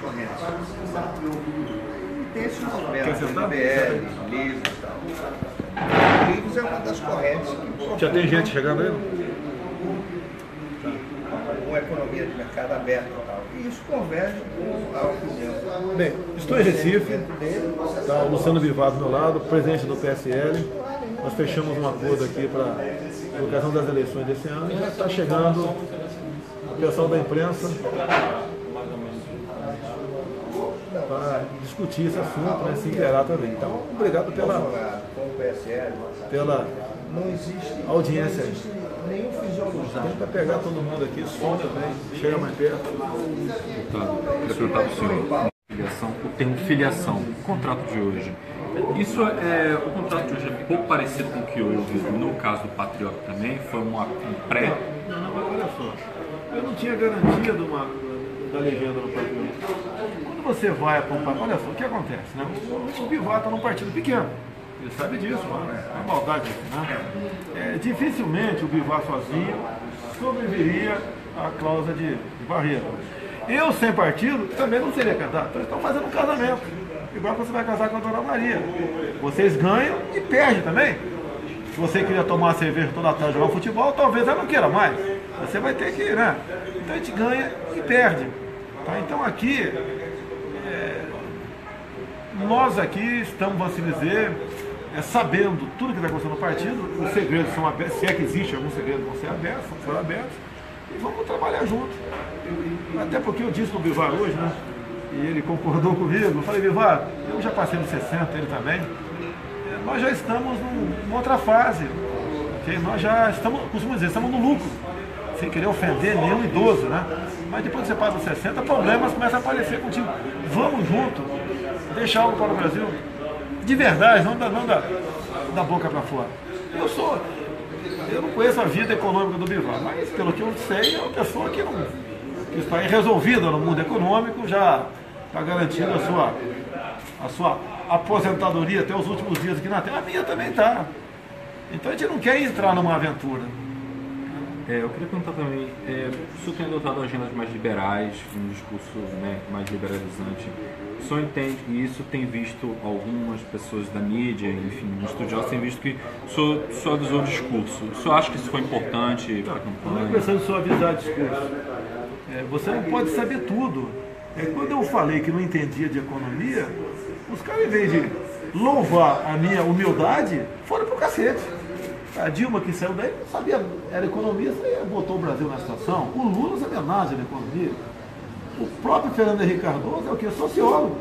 correntes. Tem esses movimentos, BL, Livros e tal. Livros é uma das correntes que... Já tem gente chegando aí? Uma economia de mercado aberto e tal. E isso converge com a opinião. Bem, estou em Recife, está o Luciano Bivar do meu lado, presidente do PSL. Nós fechamos um acordo aqui para a ocasião das eleições desse ano e já está chegando o pessoal da imprensa para discutir esse assunto, né, se inteirar também. Então, obrigado pela não existe audiência aí. Nenhum fisiologista. Tenta pegar todo mundo aqui, som também, chega mais perto. Queria perguntar para o senhor, o termo filiação, o contrato de hoje. Isso o contrato de hoje é pouco parecido com o que houve no caso do Patriota também? Foi um pré? Não, olha só. Eu não tinha garantia da legenda no Patriota. Quando você vai para um partido, olha só, o que acontece, né? O Bivar está num partido pequeno. Ele sabe disso, é uma maldade, né? Dificilmente o Bivar sozinho sobreviveria à cláusula de barreira. Eu, sem partido, também não seria candidato. Então, estão fazendo um casamento. Igual você vai casar com a Dona Maria. Vocês ganham e perdem também. Se você queria tomar cerveja toda tarde e jogar futebol, talvez ela não queira mais. Você vai ter que, né? Então a gente ganha e perde. Tá? Então aqui, nós aqui estamos, vamos dizer, sabendo tudo que está acontecendo no partido, os segredos são abertos, se é que existe algum segredo, vão ser abertos, foram abertos, e vamos trabalhar junto. Até porque eu disse para o Bivar hoje, né? E ele concordou comigo, eu falei, Bivar, eu já passei dos 60, ele também, nós já estamos numa outra fase, okay? Nós já estamos, costumo dizer, estamos no lucro, sem querer ofender nenhum idoso, né? Mas depois que você passa dos 60, problemas começam a aparecer contigo. Vamos junto, deixar algo para o Brasil. De verdade, não da boca para fora. Eu não conheço a vida econômica do Bivar, mas pelo que eu sei, é uma pessoa que está resolvida no mundo econômico, já está garantindo a sua aposentadoria até os últimos dias aqui na Terra. A minha também está. Então a gente não quer entrar numa aventura. Eu queria perguntar também, o senhor tem adotado agendas mais liberais, um discurso, né, mais liberalizante. O senhor entende, e isso tem visto algumas pessoas da mídia, enfim, estudiosos têm visto que o senhor suavizou o discurso. O senhor acha que isso foi importante para a campanha? Não é questão de suavizar o discurso. Você não pode saber tudo. Quando eu falei que não entendia de economia, os caras, em vez de louvar a minha humildade, foram pro cacete. A Dilma, que saiu daí, não sabia, era economista e botou o Brasil na situação. O Lula não sabia nada de economia. O próprio Fernando Henrique Cardoso é o que? Sociólogo.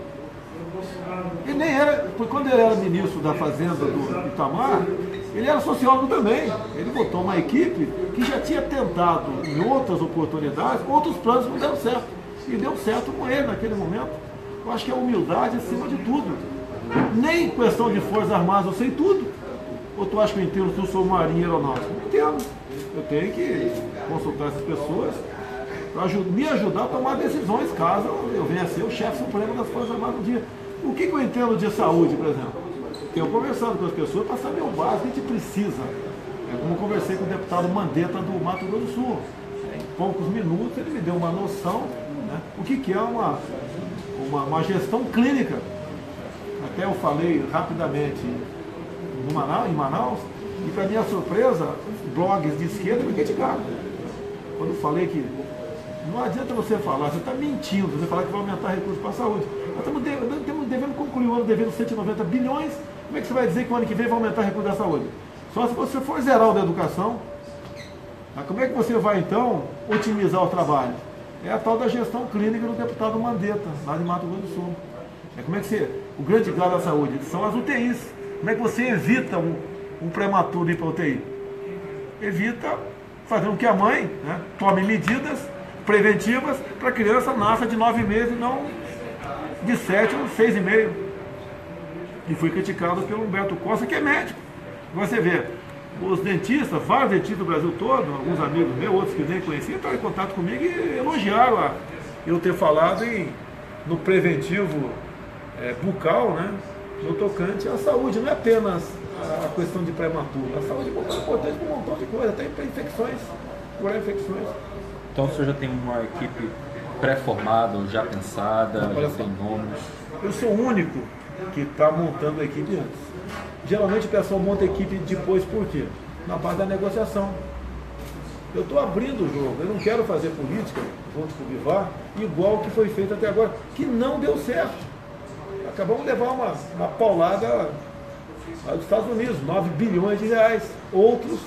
Ele nem era, porque quando ele era ministro da Fazenda do Itamar, ele era sociólogo também. Ele botou uma equipe que já tinha tentado, em outras oportunidades, outros planos não deram certo. E deu certo com ele naquele momento. Eu acho que é humildade acima de tudo. Nem questão de Forças Armadas eu sei tudo. Ou tu acha que eu entendo que eu sou marinha aeronáutica? Não entendo. Eu tenho que consultar essas pessoas para me ajudar a tomar decisões caso eu venha a ser o chefe supremo das Forças Armadas um dia. O que eu entendo de saúde, por exemplo? Eu conversando com as pessoas para saber o básico que a gente precisa. Como eu conversei com o deputado Mandetta do Mato Grosso do Sul. Em poucos minutos ele me deu uma noção, né, o que é uma gestão clínica. Até eu falei rapidamente em Manaus, e para minha surpresa, blogs de esquerda me criticaram. Quando eu falei que não adianta você falar, você está mentindo, você falar que vai aumentar recursos para a saúde. Nós estamos devendo concluir o ano devendo 190 bilhões, como é que você vai dizer que o ano que vem vai aumentar recursos da saúde? Só se você for zerar o da educação. Como é que você vai então otimizar o trabalho? É a tal da gestão clínica do deputado Mandetta, lá de Mato Grosso do Sul. Como é que você, o grande gado da saúde são as UTIs. Como é que você evita um prematuro ir para a UTI? Evita fazendo com que a mãe, né, tome medidas preventivas para a criança nasça de 9 meses e não de 7 ou 6,5. E fui criticado pelo Humberto Costa, que é médico. Você vê, os dentistas, vários dentistas do Brasil todo, alguns amigos meus, outros que nem conheciam, entraram em contato comigo e elogiaram eu ter falado no preventivo bucal, né? No tocante à saúde, não é apenas a questão de prematuro. A saúde é muito importante para um montão de coisas, até para infecções, curar infecções. Então o senhor já tem uma equipe pré-formada ou já pensada, Olha já só. tem nomes? Eu sou o único que está montando a equipe antes. Geralmente o pessoal monta a equipe depois, por quê? Na base da negociação. Eu estou abrindo o jogo, eu não quero fazer política junto com o Bivar, igual que foi feito até agora, que não deu certo. Acabamos de levar uma paulada dos Estados Unidos, 9 bilhões de reais. Outros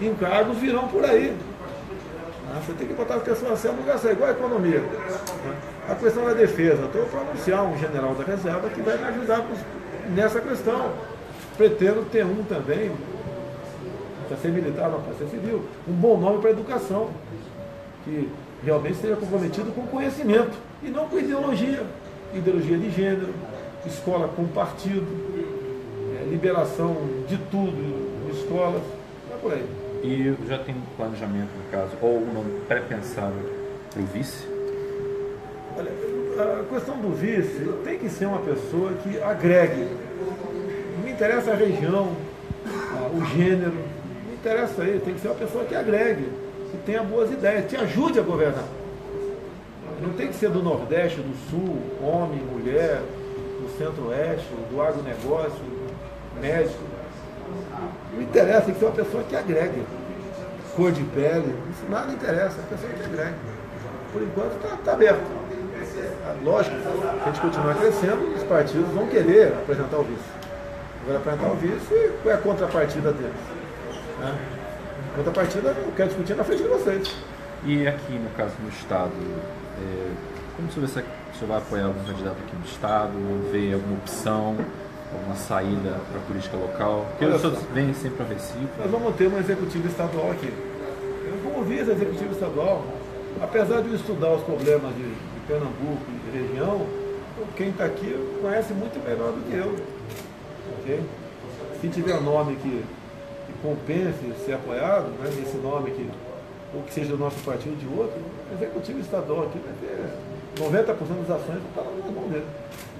encargos virão por aí. Você tem que botar a questão assim, no lugar, igual a economia. A questão da defesa, estou para anunciar um general da reserva que vai me ajudar nessa questão. Pretendo ter um também, para ser militar, não para ser civil, um bom nome para a educação, que realmente esteja comprometido com conhecimento e não com ideologia de gênero, escola com partido, liberação de tudo em escolas, é por aí. E já tem planejamento, no caso, ou um nome pré-pensado para o vice? Olha, a questão do vice tem que ser uma pessoa que agregue. Não me interessa a região, o gênero, não me interessa aí, tem que ser uma pessoa que agregue, que tenha boas ideias, te ajude a governar. Não tem que ser do Nordeste, do Sul, homem, mulher, do Centro-Oeste, do agronegócio, médico. Não interessa, tem que ser uma pessoa que agregue. Cor de pele, isso nada interessa, é uma pessoa que agregue. Por enquanto está aberto. Lógico, se a gente continuar crescendo, os partidos vão querer apresentar o vice. Agora, apresentar o vice, qual é a contrapartida deles? A contrapartida eu quero discutir na frente de vocês. E aqui, no caso, no Estado, como você vê se o senhor vai apoiar algum candidato aqui no Estado, ou vê alguma opção, alguma saída para a política local? Porque os senhores vêm sempre a Recife. Nós vamos ter uma executiva estadual aqui. Eu como vice executiva estadual, apesar de eu estudar os problemas de Pernambuco e de região, quem está aqui conhece muito melhor do que eu. Okay? Se tiver um nome que compense ser apoiado, né, esse nome ou que seja do nosso partido ou de outro, o executivo estadual aqui vai ter 90% das ações estão na mão dele.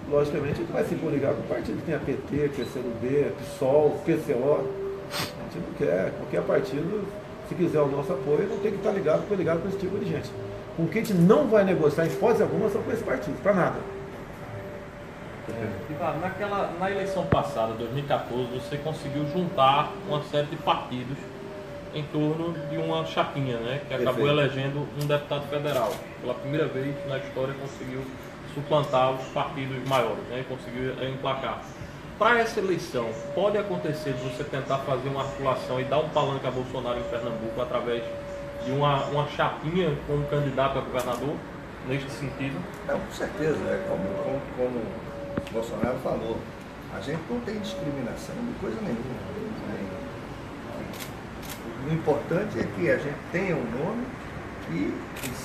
Logicamente, ele vai se coligar com o partido que tem a PT, PCdoB, PSOL, PCO. A gente não quer. Qualquer partido, se quiser o nosso apoio, não tem que estar ligado com esse tipo de gente. Com quem a gente não vai negociar, em hipótese alguma, são com esse partido, para nada. Na eleição passada, 2014, você conseguiu juntar uma série de partidos em torno de uma chapinha, né, que acabou elegendo um deputado federal. Pela primeira vez na história conseguiu suplantar os partidos maiores, né, conseguiu emplacar. Para essa eleição, pode acontecer de você tentar fazer uma articulação e dar um palanque a Bolsonaro em Pernambuco através de uma chapinha como candidato a governador, neste sentido? Não, com certeza, como o Bolsonaro falou, a gente não tem discriminação de coisa nenhuma. O importante é que a gente tenha um nome que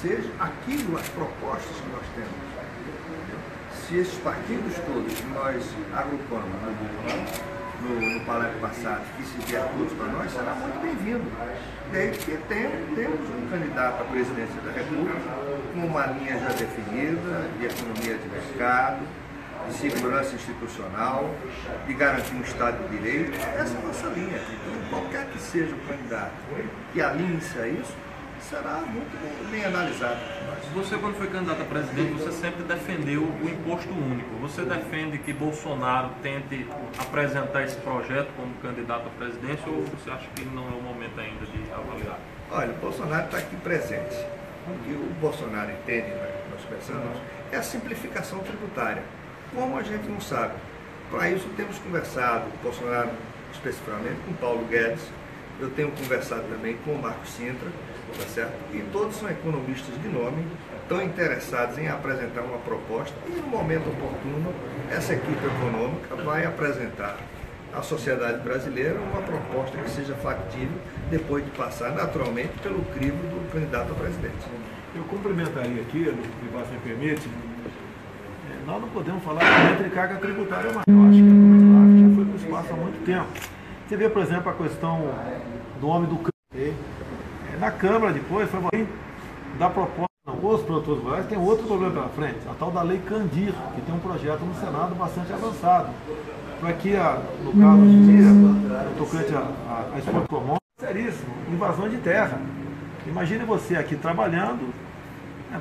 seja aquilo, as propostas que nós temos. Se esses partidos todos que nós agrupamos no palanque passado, que se vier todos para nós, será muito bem-vindo. Desde que temos um candidato à presidência da República com uma linha já definida de economia de mercado, de segurança institucional, de garantir um Estado de Direito. Essa é a nossa linha. Então, qualquer que seja o candidato que alinhe-se a isso, será muito bem analisado. Você, quando foi candidato a presidente, você sempre defendeu o imposto único. Você defende que Bolsonaro tente apresentar esse projeto como candidato à presidência, ou você acha que não é o momento ainda de avaliar? Olha, o Bolsonaro está aqui presente. O que o Bolsonaro entende, nós pensamos, é a simplificação tributária. Como a gente não sabe. Para isso temos conversado, o Bolsonaro especificamente, com Paulo Guedes, eu tenho conversado também com o Marco Sintra, tá certo? E todos são economistas de nome, estão interessados em apresentar uma proposta e no momento oportuno essa equipe econômica vai apresentar à sociedade brasileira uma proposta que seja factível depois de passar naturalmente pelo crivo do candidato a presidente. Eu cumprimentaria aqui, se me permite, nós não podemos falar de carga tributária mais. Eu acho que a já foi para o espaço há muito tempo. Você vê, por exemplo, a questão do homem do campo. Na Câmara depois foi da proposta. Os produtores rurais têm outro problema pela frente, a tal da Lei Candir, que tem um projeto no Senado bastante avançado. Para que, no caso hoje em dia, no tocante a esporte comum, seríssimo, invasão de terra. Imagine você aqui trabalhando,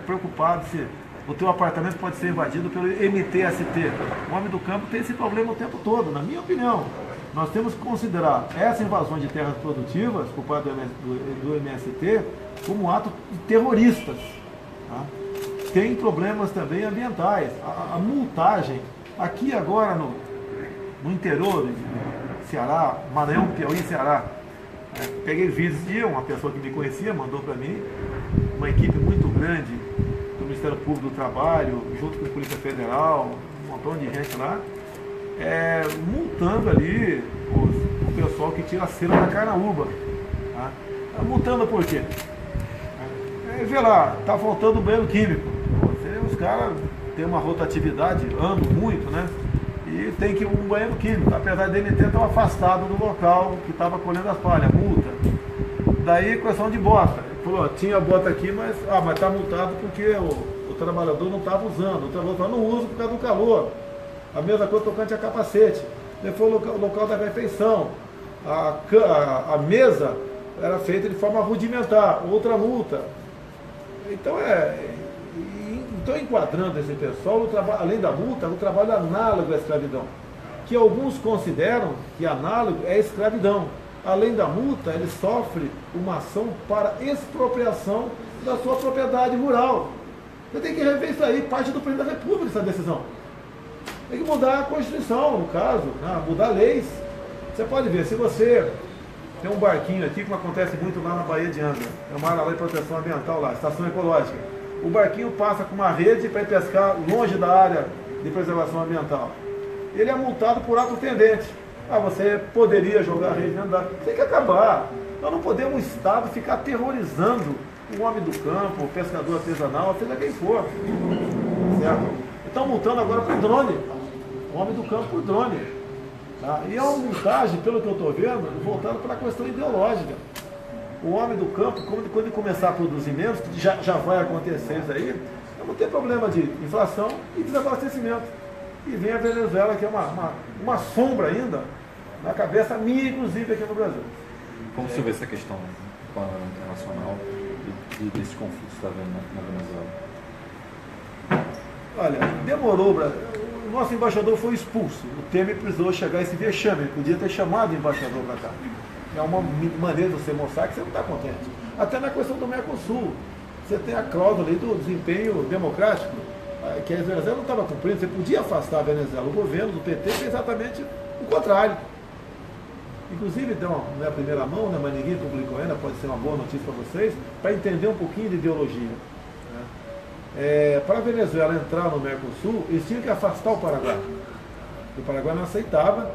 preocupado se o teu apartamento pode ser invadido pelo MTST. O homem do campo tem esse problema o tempo todo, na minha opinião. Nós temos que considerar essa invasão de terras produtivas por parte do MST como um ato de terroristas. Tá? Tem problemas também ambientais. A multagem, aqui agora no interior de Ceará, Maranhão, Piauí, Ceará, peguei vídeos de uma pessoa que me conhecia, mandou para mim, uma equipe muito grande do Ministério Público do Trabalho, junto com a Polícia Federal, um montão de gente lá, multando ali o pessoal que tira a cera da carnaúba. Tá? Multando por quê? Vê lá, tá faltando banheiro químico. Os caras têm uma rotatividade, andam muito, né? E tem que ir um banheiro químico, apesar dele ter estado afastado do local que estava colhendo as palhas, multa. Daí, questão de bota. Ele falou, tinha bota aqui, mas está multado porque o trabalhador não estava usando. O trabalhador não usa por causa do calor. A mesma coisa tocante a capacete. Ele falou o local da refeição. A mesa era feita de forma rudimentar, outra multa. Então, enquadrando esse pessoal, além da multa, o trabalho análogo à escravidão, que alguns consideram que análogo é escravidão. Além da multa, ele sofre uma ação para expropriação da sua propriedade rural. Você tem que rever isso aí, parte do presidente da República, essa decisão. Tem que mudar a Constituição, no caso, né? Mudar leis. Você pode ver, se você tem um barquinho aqui, como acontece muito lá na Baía de Angra, é uma área lá de proteção ambiental lá, estação ecológica. O barquinho passa com uma rede para ir pescar longe da área de preservação ambiental. Ele é multado por ato tendente. Você poderia jogar a rede dentro da... Tem que acabar. Nós não podemos, o Estado, ficar aterrorizando o homem do campo, o pescador artesanal, seja quem for. Certo? Estão multando agora por drone. O homem do campo por drone. Tá? E é uma multagem, pelo que eu estou vendo, voltado para a questão ideológica. O homem do campo, quando ele começar a produzir menos, que já vai acontecer isso aí, não tem problema de inflação e desabastecimento. E vem a Venezuela, que é uma sombra ainda, na cabeça minha, inclusive, aqui no Brasil. Como você vê essa questão internacional e desse conflito que está vendo na Venezuela? Olha, demorou, o nosso embaixador foi expulso. O Temer precisou chegar a esse vexame, ele podia ter chamado o embaixador para cá. É uma maneira de você mostrar que você não está contente. Até na questão do Mercosul, você tem a cláusula ali do desempenho democrático, que a Venezuela não estava cumprindo, você podia afastar a Venezuela. O governo do PT fez exatamente o contrário. Inclusive, não é a primeira mão, né, mas ninguém publicou ainda, pode ser uma boa notícia para vocês, para entender um pouquinho de ideologia. Para a Venezuela entrar no Mercosul, eles tinham que afastar o Paraguai. O Paraguai não aceitava,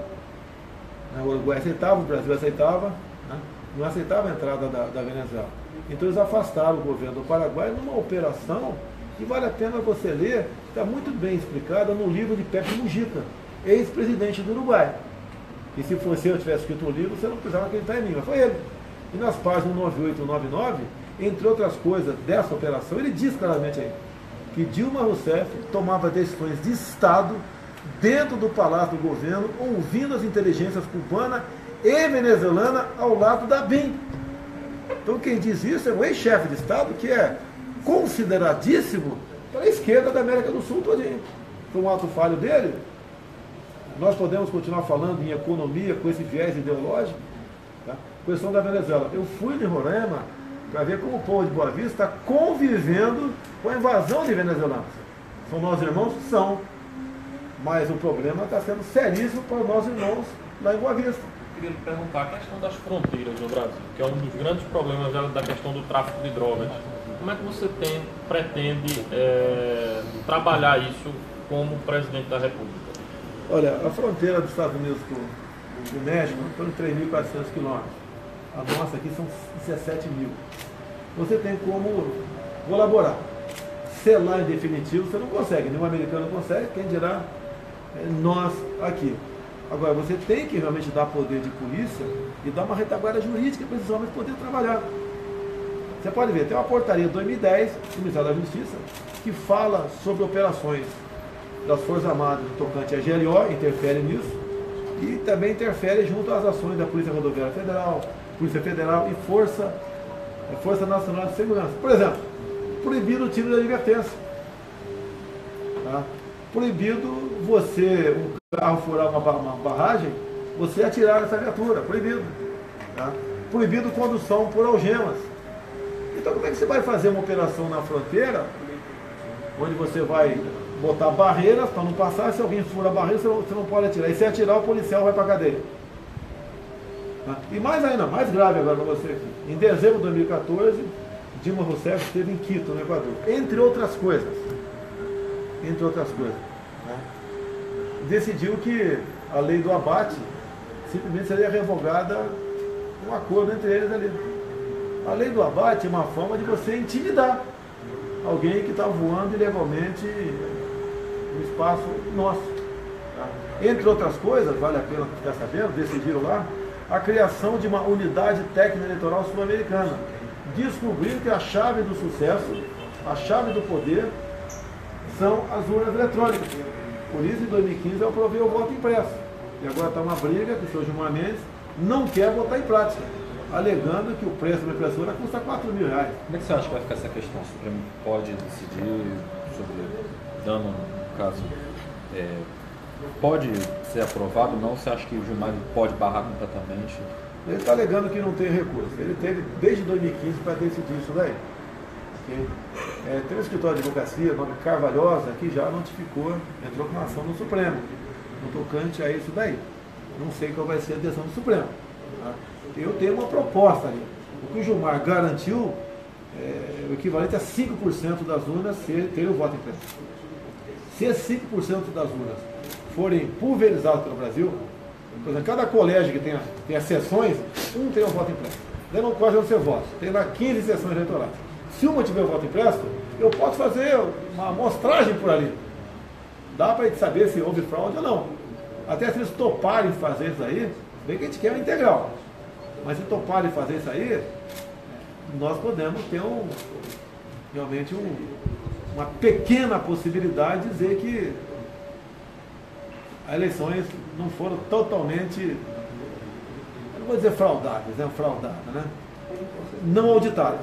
o Uruguai aceitava, o Brasil aceitava, né, não aceitava a entrada da Venezuela. Então eles afastaram o governo do Paraguai numa operação que vale a pena você ler, está muito bem explicada no livro de Pepe Mujica, ex-presidente do Uruguai. E se fosse eu tivesse escrito o livro, você não precisava acreditar em mim, mas foi ele. E nas páginas 98 e 99, entre outras coisas dessa operação, ele diz claramente aí que Dilma Rousseff tomava decisões de Estado dentro do Palácio do Governo, ouvindo as inteligências cubana e venezuelana ao lado da BIM. Então quem diz isso é o ex-chefe de Estado, que é consideradíssimo pela esquerda da América do Sul todinho. Foi um ato falho dele. Nós podemos continuar falando em economia com esse viés ideológico. Tá? Questão da Venezuela. Eu fui de Roraima para ver como o povo de Boa Vista está convivendo com a invasão de venezuelanos. São nossos irmãos? São. Mas o problema está sendo seríssimo para os nossos irmãos lá em Boa Vista. Eu queria lhe perguntar a questão das fronteiras no Brasil, que é um dos grandes problemas da questão do tráfico de drogas. Como é que você pretende trabalhar isso como presidente da República? Olha, a fronteira dos Estados Unidos com o México são 3.400 quilômetros. A nossa aqui são 17 mil. Você tem como colaborar. Selar em definitivo você não consegue, nenhum americano consegue, quem dirá nós aqui. Agora, você tem que realmente dar poder de polícia e dar uma retaguarda jurídica para esses homens poderem trabalhar. Você pode ver, tem uma portaria de 2010 do Ministério da Justiça que fala sobre operações das Forças Armadas do tocante à GLO, interfere nisso, e também interfere junto às ações da Polícia Rodoviária Federal, Polícia Federal e Força É Força Nacional de Segurança. Por exemplo, proibido o tiro de advertência. Tá? Proibido você, um carro furar uma barragem, você atirar nessa viatura. Proibido. Tá? Proibido condução por algemas. Então como é que você vai fazer uma operação na fronteira, onde você vai botar barreiras para não passar, se alguém fura a barreira, você não pode atirar. E se atirar, o policial vai para a cadeia. Tá? E mais ainda, mais grave agora para você aqui. Em dezembro de 2014, Dilma Rousseff esteve em Quito, no Equador. Entre outras coisas. Né? Decidiu que a lei do abate simplesmente seria revogada um acordo entre eles ali. A lei do abate é uma forma de você intimidar alguém que está voando ilegalmente no espaço nosso. Tá? Entre outras coisas, vale a pena ficar sabendo, decidiram lá, a criação de uma unidade técnica eleitoral sul-americana. Descobriram que a chave do sucesso, a chave do poder, são as urnas eletrônicas. Por isso, em 2015, eu aprovei o voto impresso. E agora está uma briga que o senhor Gilmar Mendes não quer botar em prática, alegando que o preço da impressora custa R$4.000. Como é que você acha que vai ficar essa questão? O Supremo pode decidir sobre dano, no caso, pode ser aprovado ou não? Você acha que o Gilmar pode barrar completamente? Ele está alegando que não tem recurso. Ele teve desde 2015 para decidir isso daí. Okay? Tem um escritório de advocacia, nome Carvalhosa, que já notificou, entrou com uma ação no Supremo, no tocante a isso daí. Não sei qual vai ser a decisão do Supremo. Tá? Eu tenho uma proposta ali. O que o Gilmar garantiu é o equivalente a 5% das urnas terem o voto impresso. Se esses 5% das urnas forem pulverizadas pelo Brasil, por exemplo, cada colégio que tem as sessões, um tem o voto impresso. Daí não corre onde você vota. Tem lá 15 sessões eleitorais. Se uma tiver o voto impresso, eu posso fazer uma amostragem por ali. Dá para a gente saber se houve fraude ou não. Até se eles toparem fazer isso aí, bem que a gente quer o integral. Mas se toparem fazer isso aí, nós podemos ter realmente uma pequena possibilidade de dizer que as eleições não foram totalmente, eu não vou dizer fraudadas, né? Não auditadas.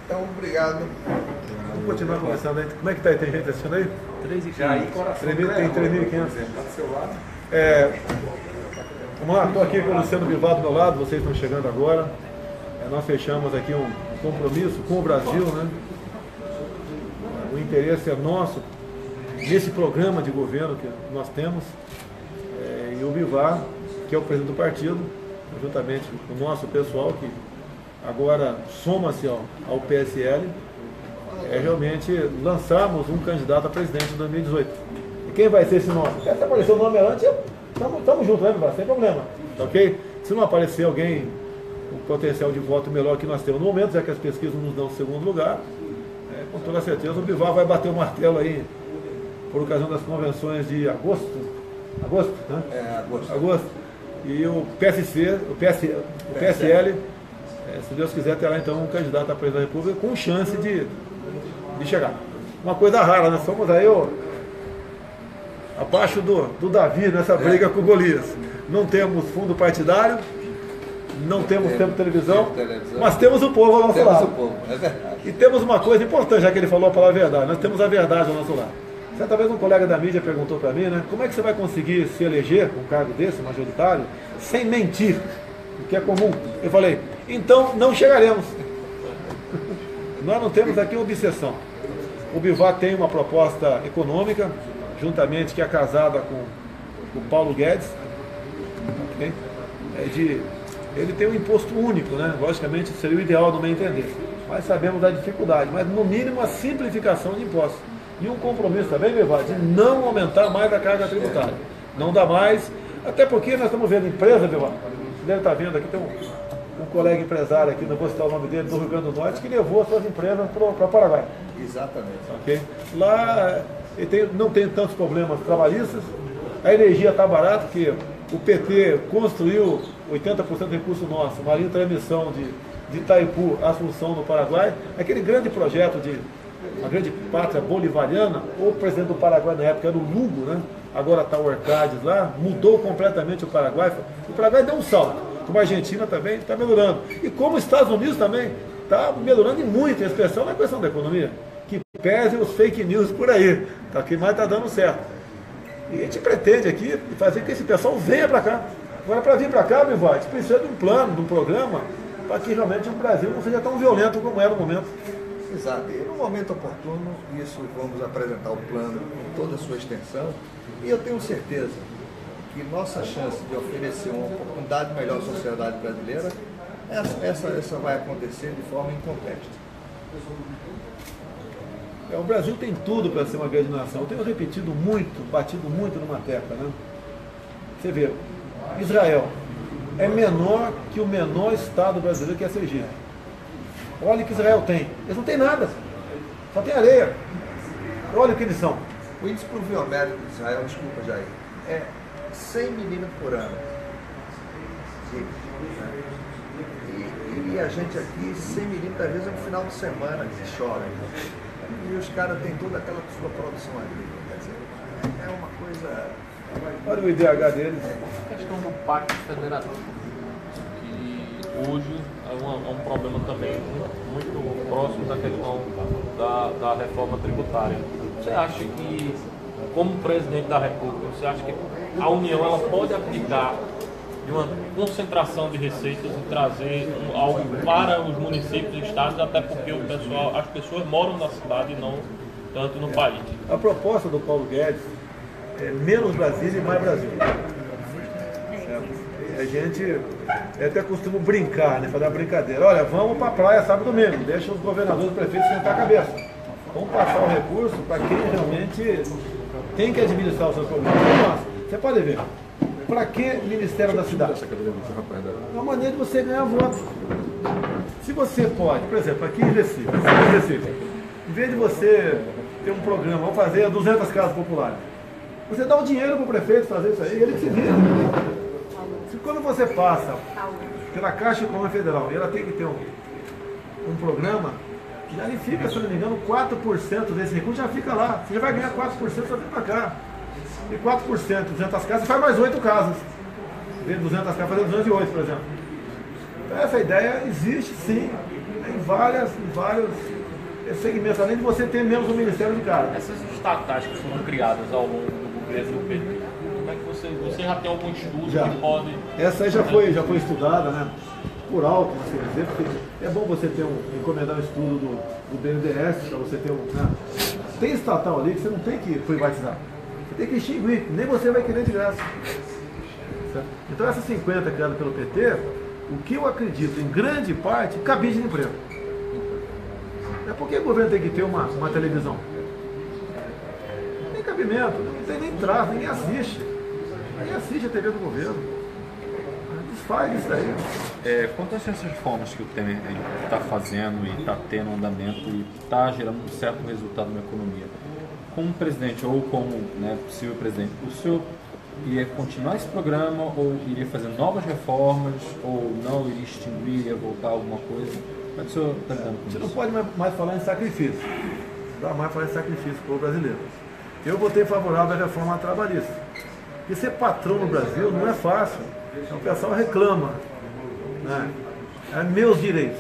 Então, obrigado. Vamos continuar conversando aí. Como é que está aí? Tem gente assistindo aí? 3.500. Tem 3.500. Está do seu lado. Vamos lá, estou aqui com o Luciano Bivar do meu lado, vocês estão chegando agora. Nós fechamos aqui um compromisso com o Brasil, né? O interesse é nosso nesse programa de governo que nós temos. E o Bivar, que é o presidente do partido, juntamente com o nosso pessoal, que agora soma-se ao PSL, realmente lançarmos um candidato a presidente em 2018. E quem vai ser esse nome? Se aparecer o nome antes, estamos juntos, né, Bivar? Sem problema. Tá ok? Se não aparecer alguém com potencial de voto melhor que nós temos no momento, já que as pesquisas nos dão o segundo lugar, com toda certeza o Bivar vai bater o martelo aí por ocasião das convenções de agosto, né? Agosto. E o PSL, se Deus quiser, terá então um candidato a presidente da República com chance de chegar. Uma coisa rara, nós somos aí abaixo do Davi nessa briga com o Golias. Não temos fundo partidário, não temos tempo de televisão, mas temos o povo ao nosso lado. Temos o povo, é verdade. E temos uma coisa importante, já que ele falou a palavra verdade, nós temos a verdade ao nosso lado. Certa vez um colega da mídia perguntou para mim, né, como é que você vai conseguir se eleger com um cargo desse, majoritário, sem mentir, o que é comum? Eu falei, então não chegaremos. Nós não temos aqui uma obsessão. O Bivar tem uma proposta econômica, juntamente, que é casada com o Paulo Guedes, okay? Ele tem um imposto único, né? Logicamente seria o ideal no meu entender, mas sabemos da dificuldade, mas no mínimo a simplificação de impostos. E um compromisso também, Bivar, de não aumentar mais a carga tributária. Não dá mais, até porque nós estamos vendo empresa, Bivar, você deve estar vendo aqui, tem um colega empresário aqui, não vou citar o nome dele, do Rio Grande do Norte, que levou as suas empresas para o Paraguai. Exatamente. Okay? Lá não tem tantos problemas trabalhistas, a energia está barata, porque o PT construiu 80% do recurso nosso, uma linha de transmissão de Itaipu a Assunção, no Paraguai, aquele grande projeto de a grande pátria bolivariana, o presidente do Paraguai na época era o Lugo, né? Agora está o Orcades lá, mudou completamente o Paraguai. O Paraguai deu um salto, como a Argentina também está melhorando. E como os Estados Unidos também está melhorando e muito, em especial na questão da economia. Que pese os fake news por aí, tá? Que mais está dando certo. E a gente pretende aqui fazer que esse pessoal venha para cá. Agora, para vir para cá, meu irmão, a gente precisa de um plano, de um programa, para que realmente o Brasil não seja tão violento como era no momento. Exato. E no momento oportuno, isso vamos apresentar o plano em toda a sua extensão. E eu tenho certeza que nossa chance de oferecer uma oportunidade melhor à sociedade brasileira, essa vai acontecer de forma inconteste. O Brasil tem tudo para ser uma grande nação. Eu tenho repetido muito, batido muito numa tecla, né? Você vê, Israel é menor que o menor estado brasileiro, que é Sergipe. Olha o que Israel tem. Eles não têm nada, só tem areia. Olha o que eles são. O índice pluviométrico de Israel, desculpa, Jair, é 100 milímetros por ano. E a gente aqui, 100 milímetros, às vezes é no final de semana que chove. E os caras têm toda aquela sua produção agrícola. Quer dizer, é uma coisa... Olha o IDH deles. A questão do pacto federativo, que hoje é um problema também muito próximo da questão da reforma tributária. Você acha que, como presidente da República, você acha que a União ela pode aplicar de uma concentração de receitas e trazer algo para os municípios e estados, até porque as pessoas moram na cidade e não tanto no país? A proposta do Paulo Guedes é menos Brasília e mais Brasil. A gente até costuma brincar, né, fazer uma brincadeira. Olha, vamos para a praia sábado e domingo, deixa os governadores e prefeitos sentar a cabeça. Vamos passar o recurso para quem realmente tem que administrar os seus problemas. Nossa, você pode ver. Para que Ministério da Cidade? É uma maneira de você ganhar voto. Se você pode, por exemplo, aqui em Recife, em vez de você ter um programa, vamos fazer 200 casas populares, você dá o dinheiro para o prefeito fazer isso aí, ele que se vira. Se quando você passa pela Caixa Econômica Federal e ela tem que ter um programa, já lhe fica, se não me engano, 4% desse recurso já fica lá. Você já vai ganhar 4% só vir para cá. E 4%, 200 casas, você faz mais 8 casas. De 200 casas, fazer 208, por exemplo. Então, essa ideia existe sim, em vários segmentos, além de você ter menos um Ministério de casa. Essas estatais que foram criadas ao longo do governo do PT, como é que você já tem algum estudo Já. que pode... Essa aí já foi estudada, né? Por alto, assim, dizer, porque é bom você ter encomendar um estudo do BNDES, para você ter né? Tem estatal ali que você não tem que privatizar. Você tem que extinguir, nem você vai querer de graça. Certo? Então essas 50 criadas pelo PT, o que eu acredito, em grande parte, cabide de emprego. É porque o governo tem que ter uma televisão. Não tem cabimento, não tem nem tráfego, ninguém assiste. Ninguém assiste a TV do governo. Desfaz isso daí. Quanto a essas reformas que o Temer está fazendo e está tendo andamento e está gerando um certo resultado na economia, como presidente ou como possível presidente, o senhor iria continuar esse programa ou iria fazer novas reformas ou não iria extinguir, iria voltar a alguma coisa? Como é que o senhor está lidando com isso? Você não pode mais falar em sacrifício. Não dá mais falar em sacrifício para o brasileiro. Eu votei favorável à reforma trabalhista. Porque ser patrão no Brasil não é fácil. O pessoal reclama. Né? É meus direitos.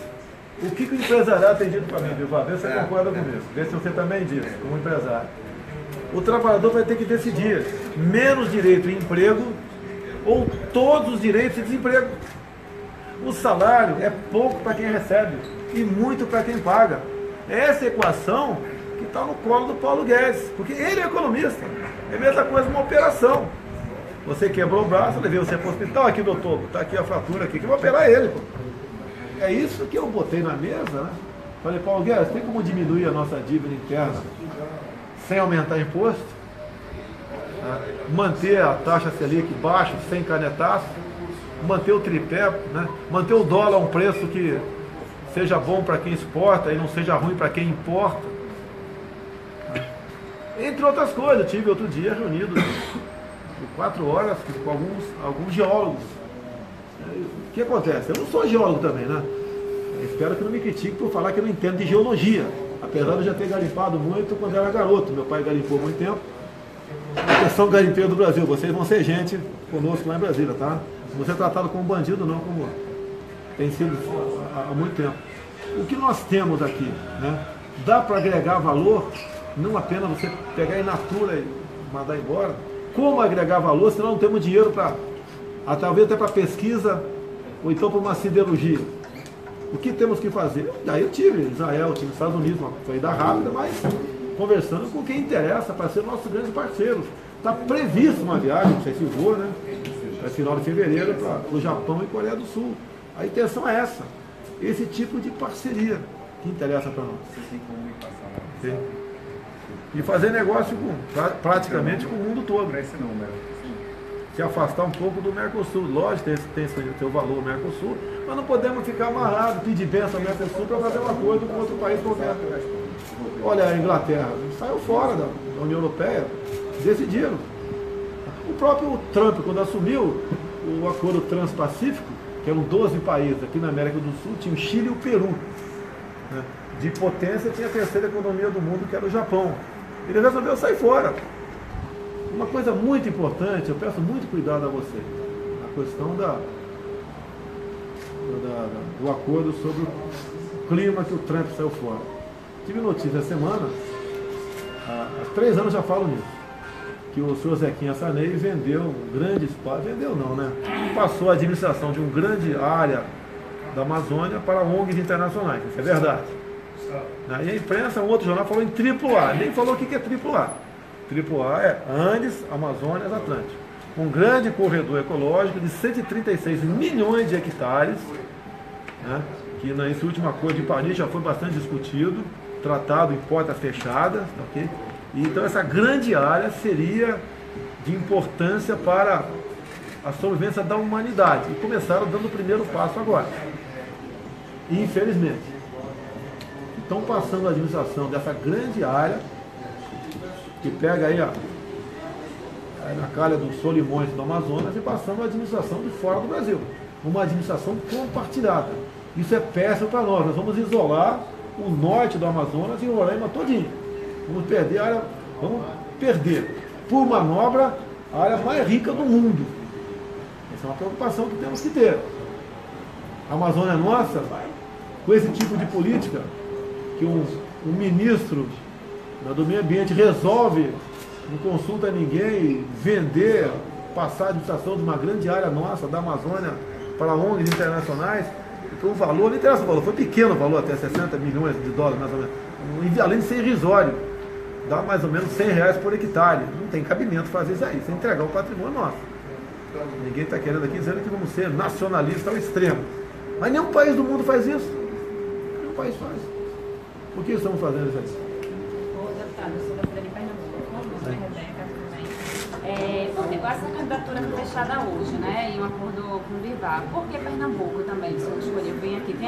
O que o empresariado tem dito para mim, viu? Vê se você concorda comigo. Vê se você também diz, como empresário. O trabalhador vai ter que decidir menos direito em emprego ou todos os direitos em desemprego. O salário é pouco para quem recebe e muito para quem paga. É essa equação que está no colo do Paulo Guedes, porque ele é economista. É a mesma coisa uma operação. Você quebrou o braço, eu levei você para o hospital, aqui doutor, está aqui a fratura aqui, que eu vou operar ele. Pô. É isso que eu botei na mesa, né? Falei, Paulo Guedes, tem como diminuir a nossa dívida interna sem aumentar imposto? Né? Manter a taxa Selic baixa, sem canetaço, manter o tripé, né? Manter o dólar a um preço que seja bom para quem exporta e não seja ruim para quem importa. Entre outras coisas, eu tive outro dia reunido por 4 horas com alguns geólogos. O que acontece? Eu não sou geólogo também, né? Eu espero que não me critique por falar que eu não entendo de geologia. apesar de eu já ter garimpado muito quando eu era garoto. Meu pai garimpou muito tempo. Atenção, garimpeiro do Brasil, vocês vão ser gente conosco lá em Brasília, tá? Não vão ser tratados como bandido, não, como tem sido há muito tempo. O que nós temos aqui, né? Dá para agregar valor, não apenas você pegar in natura e mandar embora. Como agregar valor se nós não temos dinheiro para, talvez até para pesquisa, ou então para uma siderurgia? O que temos que fazer? Daí eu tive Israel, tive Estados Unidos, uma corrida rápida, mas conversando com quem interessa para ser nossos grandes parceiros. Está previsto uma viagem, não sei se vou, né? Para final de fevereiro, para o Japão e Coreia do Sul. A intenção é essa, esse tipo de parceria que interessa para nós. Sim. E fazer negócio praticamente com o mundo todo. Se afastar um pouco do Mercosul. Lógico, tem seu valor o Mercosul, mas não podemos ficar amarrados, pedir bênção ao Mercosul para fazer um acordo com outro país qualquer. Olha, a Inglaterra saiu fora da União Europeia, decidiram. O próprio Trump, quando assumiu o acordo Transpacífico, que eram 12 países aqui na América do Sul, tinha o Chile e o Peru. Né? De potência tinha a terceira economia do mundo, que era o Japão. Ele resolveu sair fora. Uma coisa muito importante, eu peço muito cuidado a você, a questão do acordo sobre o clima que o Trump saiu fora. Tive notícia essa semana, há 3 anos já falo nisso, que o senhor Zequinha Sarney vendeu um grande espaço, vendeu não, né? Passou a administração de uma grande área da Amazônia para ONGs internacionais, isso é verdade. E a imprensa, um outro jornal falou em AAA, nem falou o que é AAA. AAA é Andes, Amazônias, Atlântico. Um grande corredor ecológico de 136 milhões de hectares, né, que nesse último acordo de Paris já foi bastante discutido, tratado em portas fechadas. Okay? E então essa grande área seria de importância para a sobrevivência da humanidade. E começaram dando o primeiro passo agora. E infelizmente, estão passando a administração dessa grande área, que pega aí na calha dos Solimões do Amazonas, e passando a administração de fora do Brasil. Uma administração compartilhada. Isso é péssimo para nós. Nós vamos isolar o norte do Amazonas e o Roraima todinho. Vamos perder a área, vamos perder, por manobra, a área mais rica do mundo. Essa é uma preocupação que temos que ter. A Amazônia é nossa, com esse tipo de política, que um ministro do meio ambiente resolve, não consulta ninguém, vender, passar a administração de uma grande área nossa, da Amazônia, para ONGs internacionais, por um valor, não interessa o valor, foi pequeno o valor, até 60 milhões de dólares, mais ou menos, além de ser irrisório, dá mais ou menos R$100 por hectare, não tem cabimento fazer isso aí, sem entregar o patrimônio nosso. Ninguém está querendo aqui dizendo que vamos ser nacionalistas ao extremo, mas nenhum país do mundo faz isso, nenhum país faz. Por que estamos fazendo isso aí? Eu sou da Feira de Pernambuco, sou Rebeca também. Essa candidatura foi fechada hoje, né? Em um acordo com o Bivar. Por que Pernambuco também? O senhor escolheu vir aqui. Tem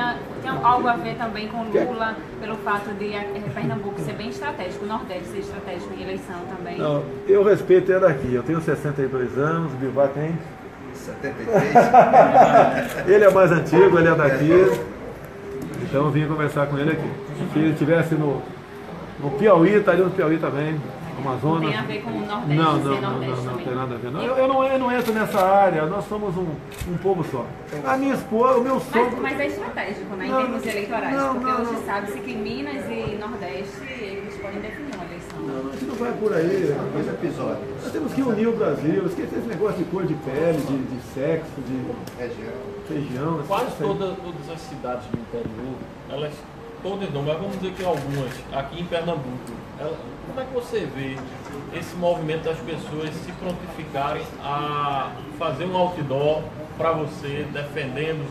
algo a ver também com Lula, pelo fato de Pernambuco ser bem estratégico, o Nordeste ser estratégico em eleição também? Não, eu respeito ele aqui. Eu tenho 62 anos, o Bivar tem 73. Ele é mais antigo, ele é daqui. Então eu vim conversar com ele aqui. Se ele estivesse no Piauí, estaria no Piauí também, Amazonas. Tem a ver com o Nordeste, não tem nada a ver. Não. Eu não entro nessa área, nós somos um povo só. A minha esposa, o meu sogro... Mas é estratégico, né, em termos eleitorais, porque hoje sabe-se que Minas e Nordeste, eles podem definir uma eleição. Não, a gente não vai por aí. Dois episódios. Nós temos que unir o Brasil, esquecer esse negócio de cor de pele, de sexo, de região. Quase todas as cidades do interior, elas... Todas não, mas vamos dizer que algumas, aqui em Pernambuco, como é que você vê esse movimento das pessoas se prontificarem a fazer um outdoor para você, defendendo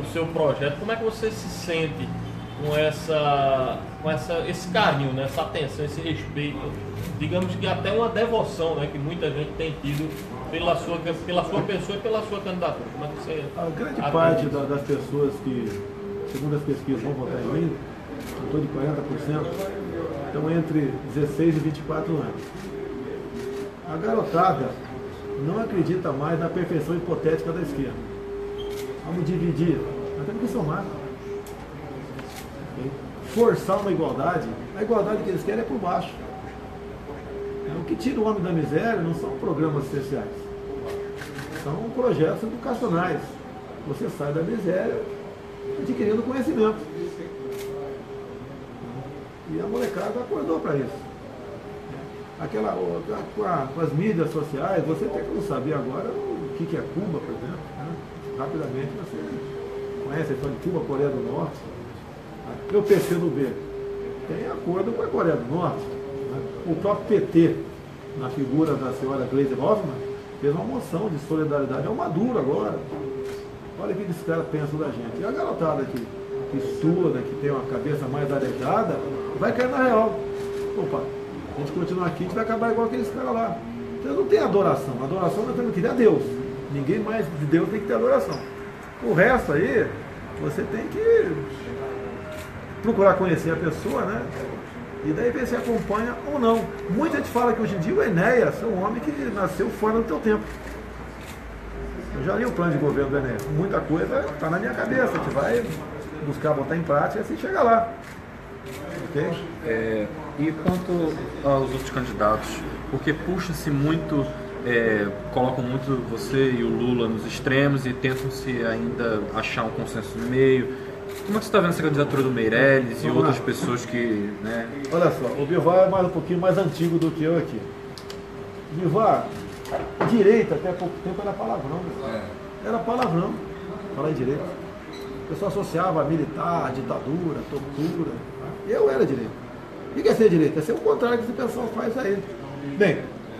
o seu projeto? Como é que você se sente com esse carinho, né, essa atenção, esse respeito, digamos que até uma devoção, né, que muita gente tem tido pela sua pessoa e pela sua candidatura? Como é que você... A grande parte das pessoas que, segundo as pesquisas, vão votar em mim, em torno de 40%, estão entre 16 e 24 anos. A garotada não acredita mais na perfeição hipotética da esquerda. Vamos dividir, nós temos que somar. Okay? forçar uma igualdade. A igualdade que eles querem é por baixo. O que tira o homem da miséria não são programas especiais, são projetos educacionais. Você sai da miséria adquirindo conhecimento. E a molecada acordou para isso. Com as mídias sociais, você tem que saber agora o que é Cuba, por exemplo. Né? Rapidamente você conhece a história de Cuba, Coreia do Norte. O PCdoB tem acordo com a Coreia do Norte. Né? O próprio PT, na figura da senhora Gleisi Hoffmann, fez uma moção de solidariedade ao Maduro agora. Olha o que esses caras pensam da gente. E a garotada que estuda, que tem uma cabeça mais arejada, vai cair na real. Opa, a gente continua aqui, a gente vai acabar igual aqueles caras lá. Então não tem adoração. Adoração nós temos que ter a Deus. Ninguém mais de Deus tem que ter adoração. O resto aí, você tem que procurar conhecer a pessoa, né? E daí ver se acompanha ou não. Muita gente fala que hoje em dia o Enéas é um homem que nasceu fora do teu tempo. Eu já li o plano de governo do Enéas. Muita coisa está na minha cabeça. A gente vai buscar botar em prática e assim chegar lá. Ok? E quanto aos outros candidatos, porque puxa-se muito, colocam muito você e o Lula nos extremos e tentam-se ainda achar um consenso no meio. Como é que você está vendo essa candidatura do Meirelles e outras pessoas que... Né? Olha só, o Bivar é um pouquinho mais antigo do que eu aqui. Bivar, direita até pouco tempo era palavrão. Era palavrão, falar em direita. O pessoal associava a militar, ditadura, tortura. Eu era direita. O que é ser direita? É ser o contrário que esse pessoal faz aí. Bem,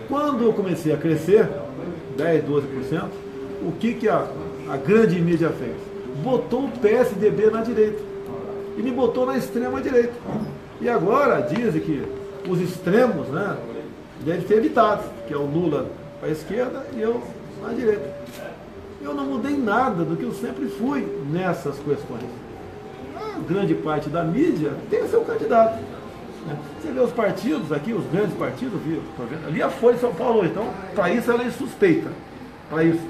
quando eu comecei a crescer, 10, 12%, o que a grande mídia fez? Botou o PSDB na direita e me botou na extrema direita. E agora dizem que os extremos, né, devem ser evitados, que é o Lula para a esquerda e eu na direita. Eu não mudei nada do que eu sempre fui nessas questões. A grande parte da mídia tem seu candidato. Você vê os partidos aqui, os grandes partidos, ali a Folha de São Paulo, então, para isso ela é suspeita. Para isso,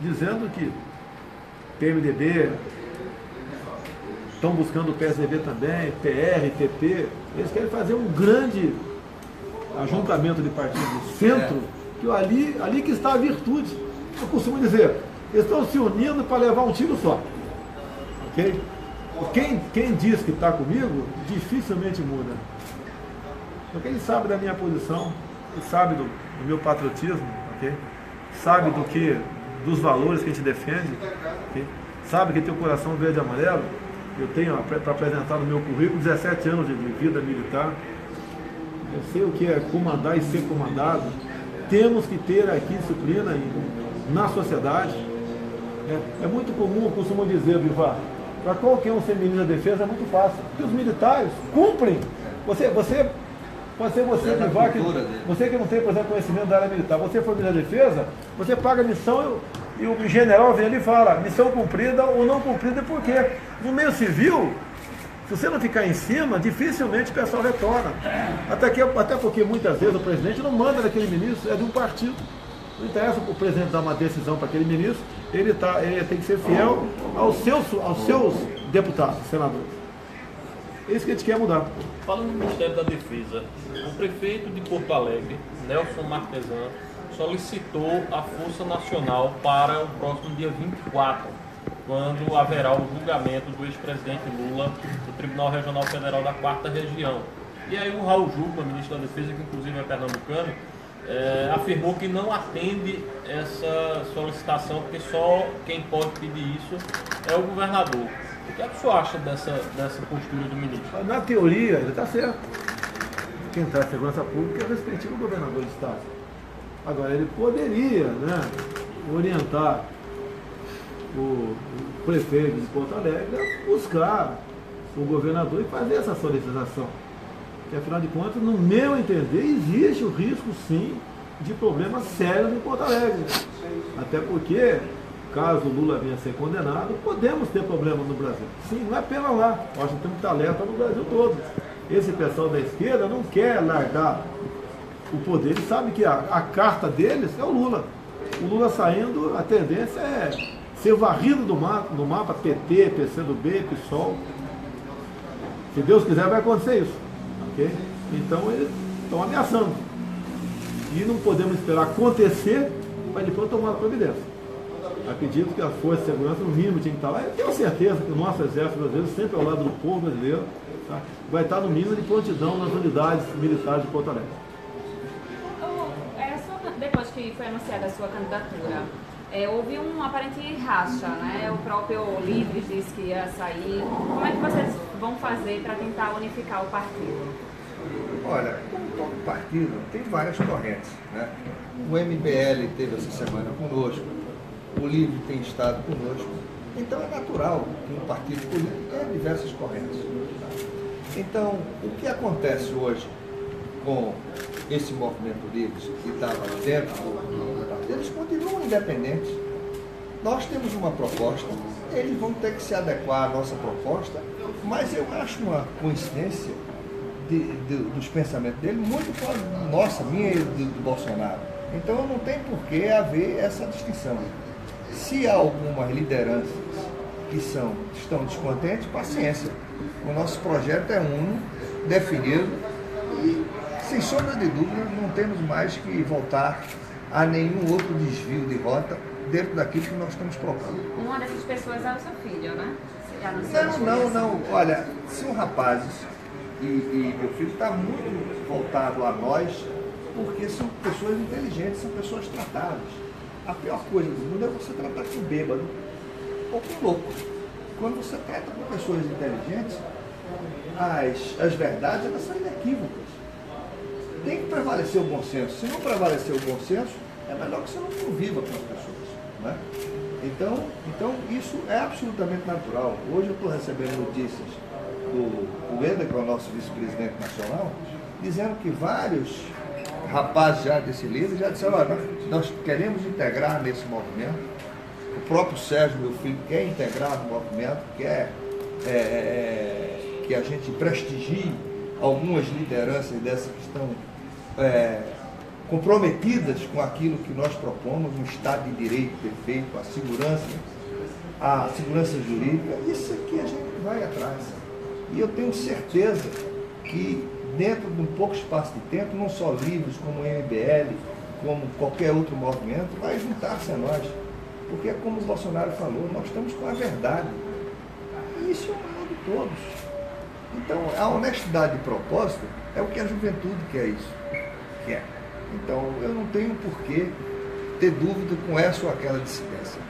dizendo que PMDB, estão buscando o PSDB também, PR, PP, eles querem fazer um grande ajuntamento de partidos do centro, que ali que está a virtude. Eu costumo dizer, eles estão se unindo para levar um tiro só. Ok? Quem diz que está comigo, dificilmente muda. Porque ele sabe da minha posição, ele sabe do meu patriotismo, ok? Sabe dos valores que a gente defende, okay? Sabe que tem o coração verde e amarelo. Eu tenho para apresentar no meu currículo 17 anos de vida militar. Eu sei o que é comandar e ser comandado. Temos que ter aqui disciplina na sociedade. É muito comum, eu costumo dizer, Bivar, para qualquer um ser ministro da defesa é muito fácil. Porque os militares cumprem. Você Bivar, você que não tem, por exemplo, conhecimento da área militar, você for ministro da defesa, você paga a missão e o general vem ali e fala, missão cumprida ou não cumprida, por quê? No meio civil, se você não ficar em cima, dificilmente o pessoal retorna. Até porque muitas vezes o presidente não manda naquele ministro, é de um partido. Não interessa o presidente dar uma decisão para aquele ministro, ele tem que ser fiel aos seus deputados, senadores. É isso que a gente quer mudar. Falando no Ministério da Defesa, o prefeito de Porto Alegre, Nelson Marquesan, solicitou a Força Nacional para o próximo dia 24, quando haverá o julgamento do ex-presidente Lula no Tribunal Regional Federal da 4ª Região. E aí o Raul Jungmann, ministro da Defesa, que inclusive é pernambucano, afirmou que não atende essa solicitação, porque só quem pode pedir isso é o governador. O que é que o senhor acha dessa postura do ministro? Na teoria, ele está certo. Quem traz segurança pública é o respectivo governador do Estado. Agora, ele poderia, né, orientar o prefeito de Porto Alegre a buscar o governador e fazer essa solicitação. Porque, afinal de contas, no meu entender, existe o risco, sim, de problemas sérios em Porto Alegre. Até porque, caso o Lula venha a ser condenado, podemos ter problemas no Brasil. Sim, não é apenas lá. Nós temos que estar alerta no Brasil todo. Esse pessoal da esquerda não quer largar o poder. Ele sabe que a carta deles é o Lula. O Lula saindo, a tendência é ser varrido no mapa PT, PCdoB, PSOL. Se Deus quiser, vai acontecer isso. Ok? Então, eles estão ameaçando. E não podemos esperar acontecer para depois tomar providência. Acredito que a Força de Segurança, no mínimo, tinha que estar lá. Eu tenho certeza que o nosso Exército Brasileiro, sempre ao lado do povo brasileiro, tá? Vai estar no mínimo de prontidão nas unidades militares de Porto Alegre. Depois que foi anunciada a sua candidatura, houve um aparente racha, né? O próprio Livre disse que ia sair. Como é que vocês vão fazer para tentar unificar o partido? Olha, como todo partido, tem várias correntes, né? O MBL teve essa semana conosco, o Livre tem estado conosco, então é natural que um partido político tenha diversas correntes. Tá? Então, o que acontece hoje com esse movimento livre que estava dentro do partido, eles continuam independentes. Nós temos uma proposta, eles vão ter que se adequar à nossa proposta, mas eu acho uma coincidência dos pensamentos dele muito com a nossa, minha e do Bolsonaro. Então não tem por que haver essa distinção. Se há algumas lideranças que estão descontentes, paciência. O nosso projeto é definido e, sem sombra de dúvida, não temos mais que voltar a nenhum outro desvio de rota dentro daquilo que nós estamos propondo. Uma dessas pessoas é o seu filho, né? Não. Olha, são rapazes e meu filho está muito voltado a nós porque são pessoas inteligentes, são pessoas tratáveis. A pior coisa do mundo é você tratar com bêbado ou com louco. Quando você trata com pessoas inteligentes, as verdades elas são inequívocas. Tem que prevalecer o bom senso. Se não prevalecer o bom senso, é melhor que você não conviva com as pessoas. Né? Então, isso é absolutamente natural. Hoje eu estou recebendo notícias do Eder, que é o nosso vice-presidente nacional, dizendo que vários rapazes já desse livro já disseram, olha, nós queremos integrar nesse movimento. O próprio Sérgio, meu filho, quer integrar no movimento, quer que a gente prestigie algumas lideranças dessas que estão comprometidas com aquilo que nós propomos, um Estado de Direito perfeito, a segurança jurídica. Isso aqui a gente vai atrás. E eu tenho certeza que dentro de um pouco espaço de tempo, não só Livres, como o MBL, como qualquer outro movimento, vai juntar-se a nós. Porque, como o Bolsonaro falou, nós estamos com a verdade. E isso é o maior de todos. Então, a honestidade de propósito é o que a juventude quer. Então, eu não tenho por que ter dúvida com essa ou aquela dissidência.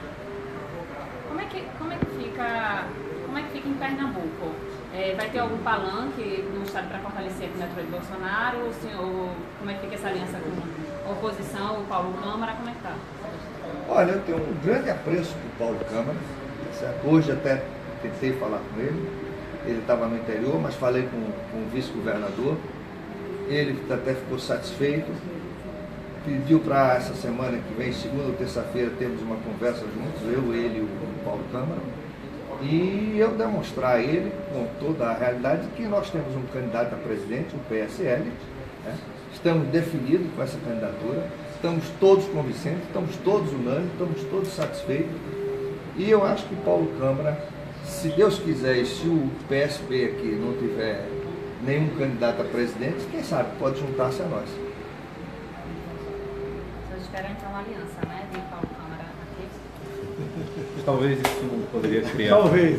Como é que fica em Pernambuco? Vai ter algum palanque no estado para fortalecer a candidatura de Bolsonaro? Como é que fica essa aliança com a oposição, o Paulo Câmara? Como é que está? Olha, eu tenho um grande apreço por Paulo Câmara. Certo? Hoje até tentei falar com ele. Ele estava no interior, mas falei com o vice-governador. Ele até ficou satisfeito. Pediu para essa semana que vem, segunda ou terça-feira, termos uma conversa juntos, eu, ele e o Paulo Câmara. E eu demonstrar a ele, com toda a realidade, que nós temos um candidato a presidente, o PSL, né? Estamos definidos com essa candidatura, estamos todos convincentes, estamos todos unânimes, estamos todos satisfeitos. E eu acho que Paulo Câmara, se Deus quiser e se o PSB aqui não tiver nenhum candidato a presidente, quem sabe pode juntar-se a nós. Vocês esperam então uma aliança, né, de Paulo Câmara aqui? Talvez isso não poderia criar. Talvez.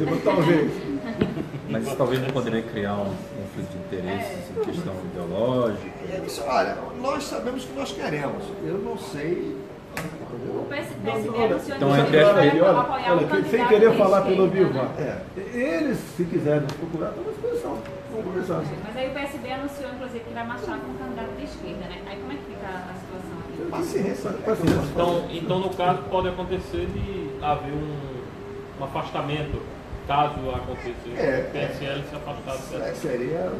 Mas isso talvez não poderia criar um conflito de interesses em questão ideológica. Isso, olha, nós sabemos o que nós queremos. Eu não sei. O PSB anunciou Então, que vai apoiar o candidato sem querer falar de pelo esquerda, Bivar. né? Eles, se quiserem nos procurar, estão à disposição. Vamos conversar. Mas aí o PSB anunciou, inclusive, que vai marchar com um candidato de esquerda, né? Aí como é que fica a situação aqui? Paciência. Então, no caso, pode acontecer de haver um afastamento, caso aconteça o PSL se afastar do PSL. Seria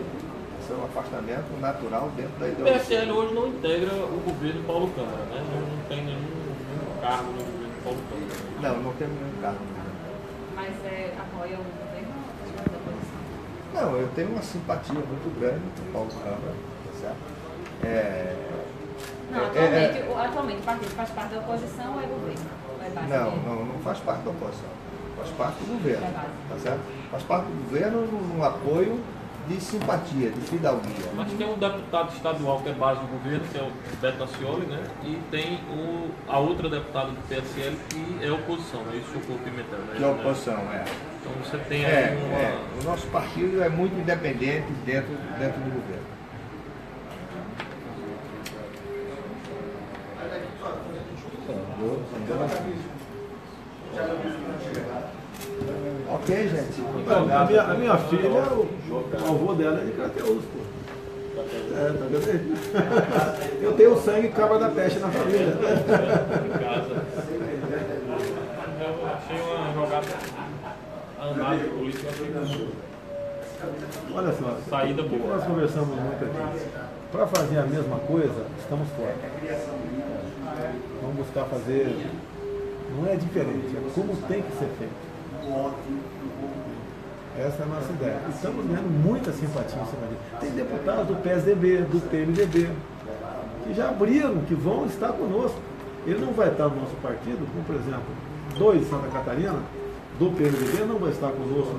um afastamento natural dentro da O ideologia. PSL hoje não integra o governo Paulo Câmara, né? Não tem nenhum cargo no governo Paulo Câmara. Não temos nenhum cargo. Mas apoia o governo ou da oposição? Não, eu tenho uma simpatia muito grande por Paulo Câmara, tá certo? Não, atualmente o partido faz parte da oposição ou é governo? Ou é base dele? Não faz parte da oposição. Faz parte do governo, É base. tá certo? Faz parte do governo no apoio de simpatia, de fidalguia. Mas tem um deputado estadual que é base do governo, que é o Beto Acioli, né? E tem a outra deputada do PSL que é oposição, é isso, o Pimentel, né? Que é oposição, Então você tem aí O nosso partido é muito independente dentro do governo. Ok, gente. A minha filha, o avô dela é de Crateús, pô. Tá vendo aí? Eu tenho sangue cabra da peste na família. em casa. Eu achei uma jogada, a análise política, eu achei muito. Olha só, Saída o que boa. nós conversamos muito aqui? Para fazer a mesma coisa, estamos fora. Vamos buscar fazer, não é diferente, é como tem que ser feito. Essa é a nossa ideia. Estamos ganhando muita simpatia em cima disso. Tem deputados do PSDB, do PMDB, que já abriram, que vão estar conosco. Ele não vai estar no nosso partido, como por exemplo, dois de Santa Catarina, do PMDB, não vai estar conosco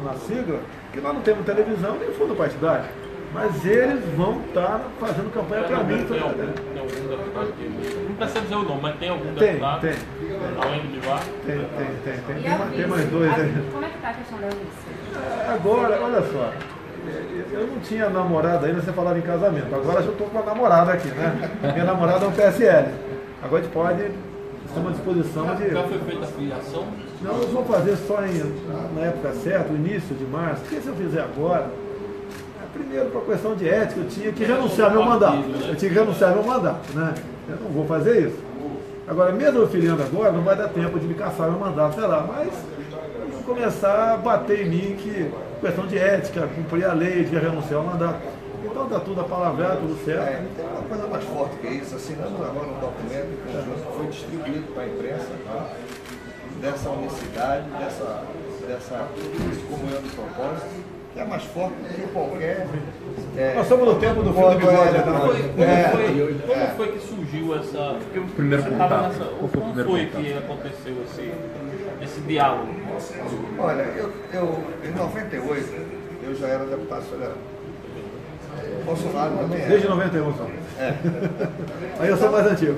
na sigla, porque nós não temos televisão nem fundo partidário. Mas eles vão estar fazendo campanha para mim. Tem algum deputado que... Não precisa dizer o nome, mas tem algum Tem, deputado? tem. Além do Bivar? Tem mais dois. Como é que está a questão da Eunice? Agora, olha só, eu não tinha namorada ainda, você falava em casamento. Agora já estou com uma namorada aqui, né? Minha namorada é um PSL. Agora a gente pode, estamos à disposição de... Já foi feita a filiação? Não, nós vamos fazer só na época certa, o início de março. Porque se eu fizer agora, primeiro para a questão de ética, eu tinha que renunciar meu mandato. Eu tinha que renunciar meu mandato, né? Eu não vou fazer isso. Agora, mesmo eu filiando agora, não vai dar tempo de me caçar meu mandato, sei lá, mas vou começar a bater em mim que questão de ética, cumprir a lei, de renunciar ao mandato. Então tá tudo apalavrado, tudo certo. Tem uma coisa mais forte que isso. Assinamos agora um documento que foi distribuído para a imprensa, tá? Dessa unicidade, dessa comunhão de propósito, que é mais forte do que qualquer... Nós somos no tempo do filme do bigode. Como foi que surgiu essa... Primeiro contato. Como foi que aconteceu esse diálogo? Olha, eu em 98, eu já era deputado federal. O Bolsonaro também era. Desde 91 só. Aí eu sou mais antigo.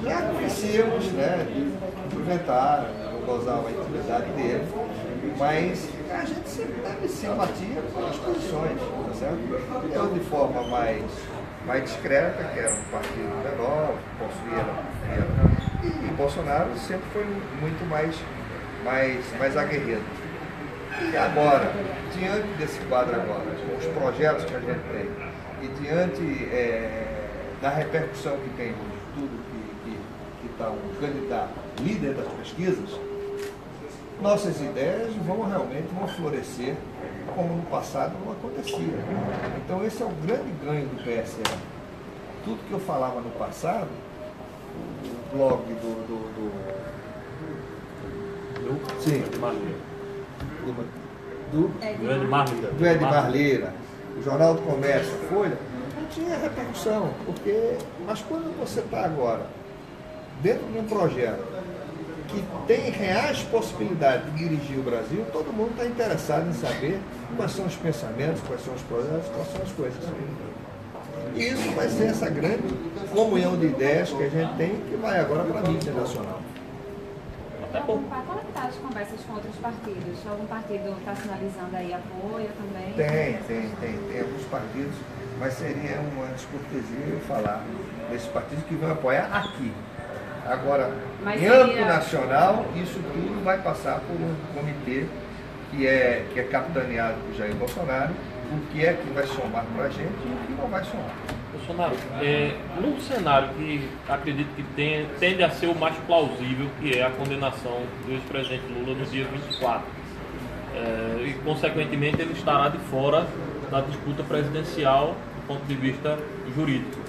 Já conhecíamos, né, de cumprimentar, gozar a intimidade dele, mas a gente sempre teve simpatia com as posições, tá certo? Eu de forma mais discreta, que era um partido menor, possuía, e Bolsonaro sempre foi muito mais aguerrido. E agora, diante desse quadro agora, com os projetos que a gente tem, e diante da repercussão que tem hoje, tudo que está um candidato líder das pesquisas, nossas ideias vão florescer como no passado não acontecia. Então esse é o grande ganho do PSL. Tudo que eu falava no passado, o blog do Edmar Leira, o Jornal do Comércio, a Folha, não tinha repercussão, mas quando você está agora dentro de um projeto que tem reais possibilidades de dirigir o Brasil, todo mundo está interessado em saber quais são os pensamentos, quais são os projetos, quais são as coisas. E isso vai ser essa grande comunhão de ideias que a gente tem, que vai agora para a mídia nacional. Como é que está as conversas com outros partidos? Algum partido está sinalizando aí apoio também? Tem alguns partidos, mas seria uma descortesia eu falar desses partidos que vão apoiar aqui. Agora, em âmbito nacional, isso tudo vai passar por um comitê que é capitaneado por Jair Bolsonaro, o que é que vai somar para a gente e o que não vai somar. Bolsonaro, num cenário que acredito que tende a ser o mais plausível, que é a condenação do ex-presidente Lula no dia 24, e consequentemente ele estará de fora da disputa presidencial do ponto de vista jurídico.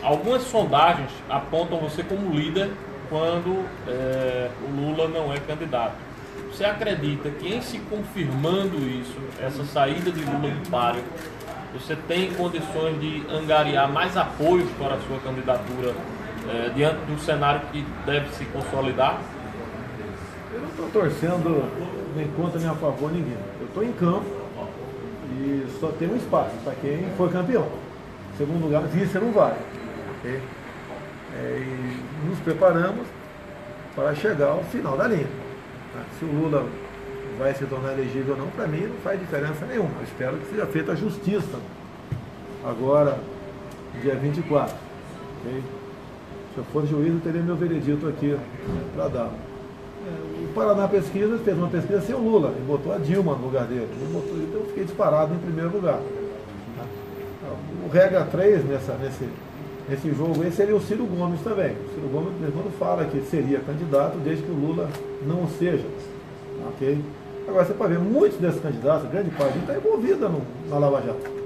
Algumas sondagens apontam você como líder quando o Lula não é candidato. Você acredita que em se confirmando isso, essa saída de Lula do páreo, você tem condições de angariar mais apoios para a sua candidatura diante de um cenário que deve se consolidar? Eu não estou torcendo nem contra nem a favor ninguém. Eu estou em campo E só tem um espaço para quem foi campeão. Segundo lugar, vice não vale. Okay? E nos preparamos para chegar ao final da linha. Se o Lula vai se tornar elegível ou não, para mim não faz diferença nenhuma. Eu espero que seja feita a justiça agora, dia 24. Okay? Se eu for juiz, eu teria meu veredito aqui para dar. O Paraná Pesquisas fez uma pesquisa sem o Lula e botou a Dilma no lugar dele. Então eu fiquei disparado em primeiro lugar. O regra 3 nesse jogo aí seria o Ciro Gomes também. O Ciro Gomes, quando fala que seria candidato, desde que o Lula não seja. Okay? Agora você pode ver, muitos desses candidatos, a grande parte, está envolvida na Lava Jato.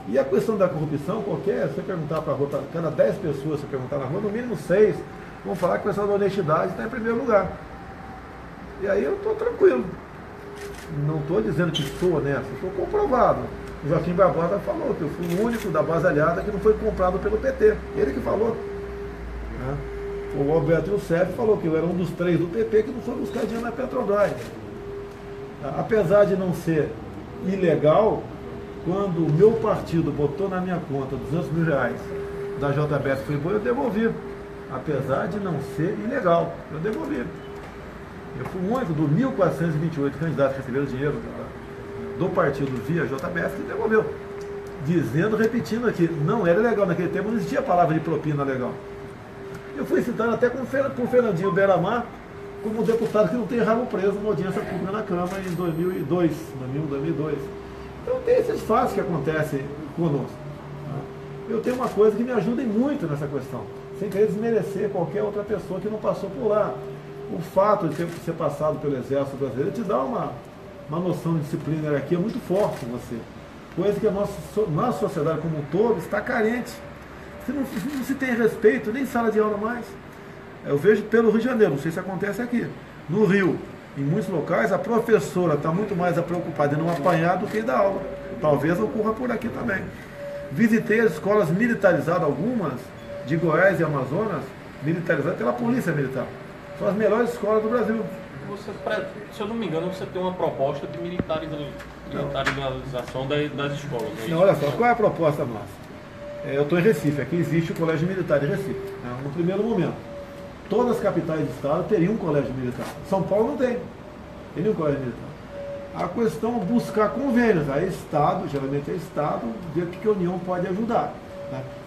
E a questão da corrupção, se você perguntar para a rua, cada 10 pessoas, se você perguntar na rua, no mínimo 6 vão falar que a questão da honestidade está em primeiro lugar. E aí eu estou tranquilo. Não estou dizendo que sou honesto, estou comprovado. O Joaquim Barbosa falou que eu fui o único da base aliada que não foi comprado pelo PT. Ele que falou. O Alberto Youssef falou que eu era um dos 3 do PP que não foi buscar dinheiro na Petrobras. Apesar de não ser ilegal, quando o meu partido botou na minha conta 200 mil reais da JBS Friboi, eu devolvi. Apesar de não ser ilegal, eu devolvi. Eu fui o único dos 1.428 candidatos que receberam dinheiro do partido via JBS que devolveu. Dizendo, repetindo aqui, não era legal. Naquele tempo não existia a palavra de propina legal. Eu fui citado até com o Fernandinho Beiramar como deputado que não tem rabo preso numa audiência pública na Câmara em 2002. Então tem esses fatos que acontecem conosco. Eu tenho uma coisa que me ajuda muito nessa questão, sem querer desmerecer qualquer outra pessoa que não passou por lá. O fato de ser passado pelo Exército Brasileiro te dá uma noção de disciplina e hierarquia muito forte em você. Coisa que a nossa sociedade como um todo está carente. Se não se tem respeito, nem sala de aula mais. Eu vejo pelo Rio de Janeiro, não sei se acontece aqui. No Rio, em muitos locais, a professora está muito mais preocupada em não apanhar do que em dar aula. Talvez ocorra por aqui também. Visitei as escolas militarizadas, algumas, de Goiás e Amazonas, militarizadas pela Polícia Militar. São as melhores escolas do Brasil. Se eu não me engano, você tem uma proposta de militarização das escolas. Não, olha só, qual é a proposta nossa? Eu estou em Recife, aqui existe o Colégio Militar de Recife. No primeiro momento, todas as capitais de estado teriam um colégio militar. São Paulo não tem nenhum colégio militar. A questão é buscar convênios. Aí Estado, geralmente é Estado, ver o que a União pode ajudar.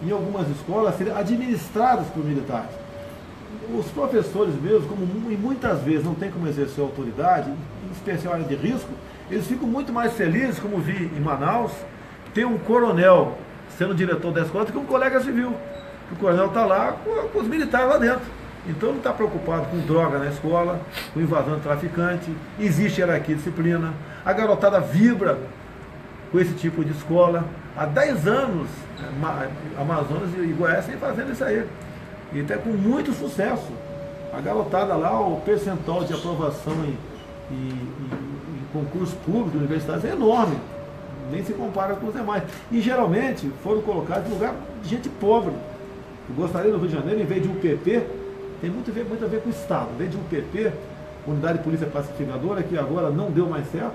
Em algumas escolas seriam administradas por militares. Os professores mesmo, como muitas vezes não tem como exercer autoridade, em especial área de risco, eles ficam muito mais felizes, como vi em Manaus, ter um coronel sendo diretor da escola do que um colega civil. O coronel está lá com os militares lá dentro. Então não está preocupado com droga na escola, com invasão de traficante, existe hierarquia e disciplina. A garotada vibra com esse tipo de escola. Há 10 anos, Amazonas e Goiás vem fazendo isso aí. E até com muito sucesso. A garotada lá, o percentual de aprovação em concursos públicos, universitários, é enorme. Nem se compara com os demais. E geralmente foram colocados em lugar de gente pobre. Eu gostaria do Rio de Janeiro, em vez de UPP, tem muito a ver com o Estado. Em vez de UPP, Unidade de Polícia Pacificadora, que agora não deu mais certo,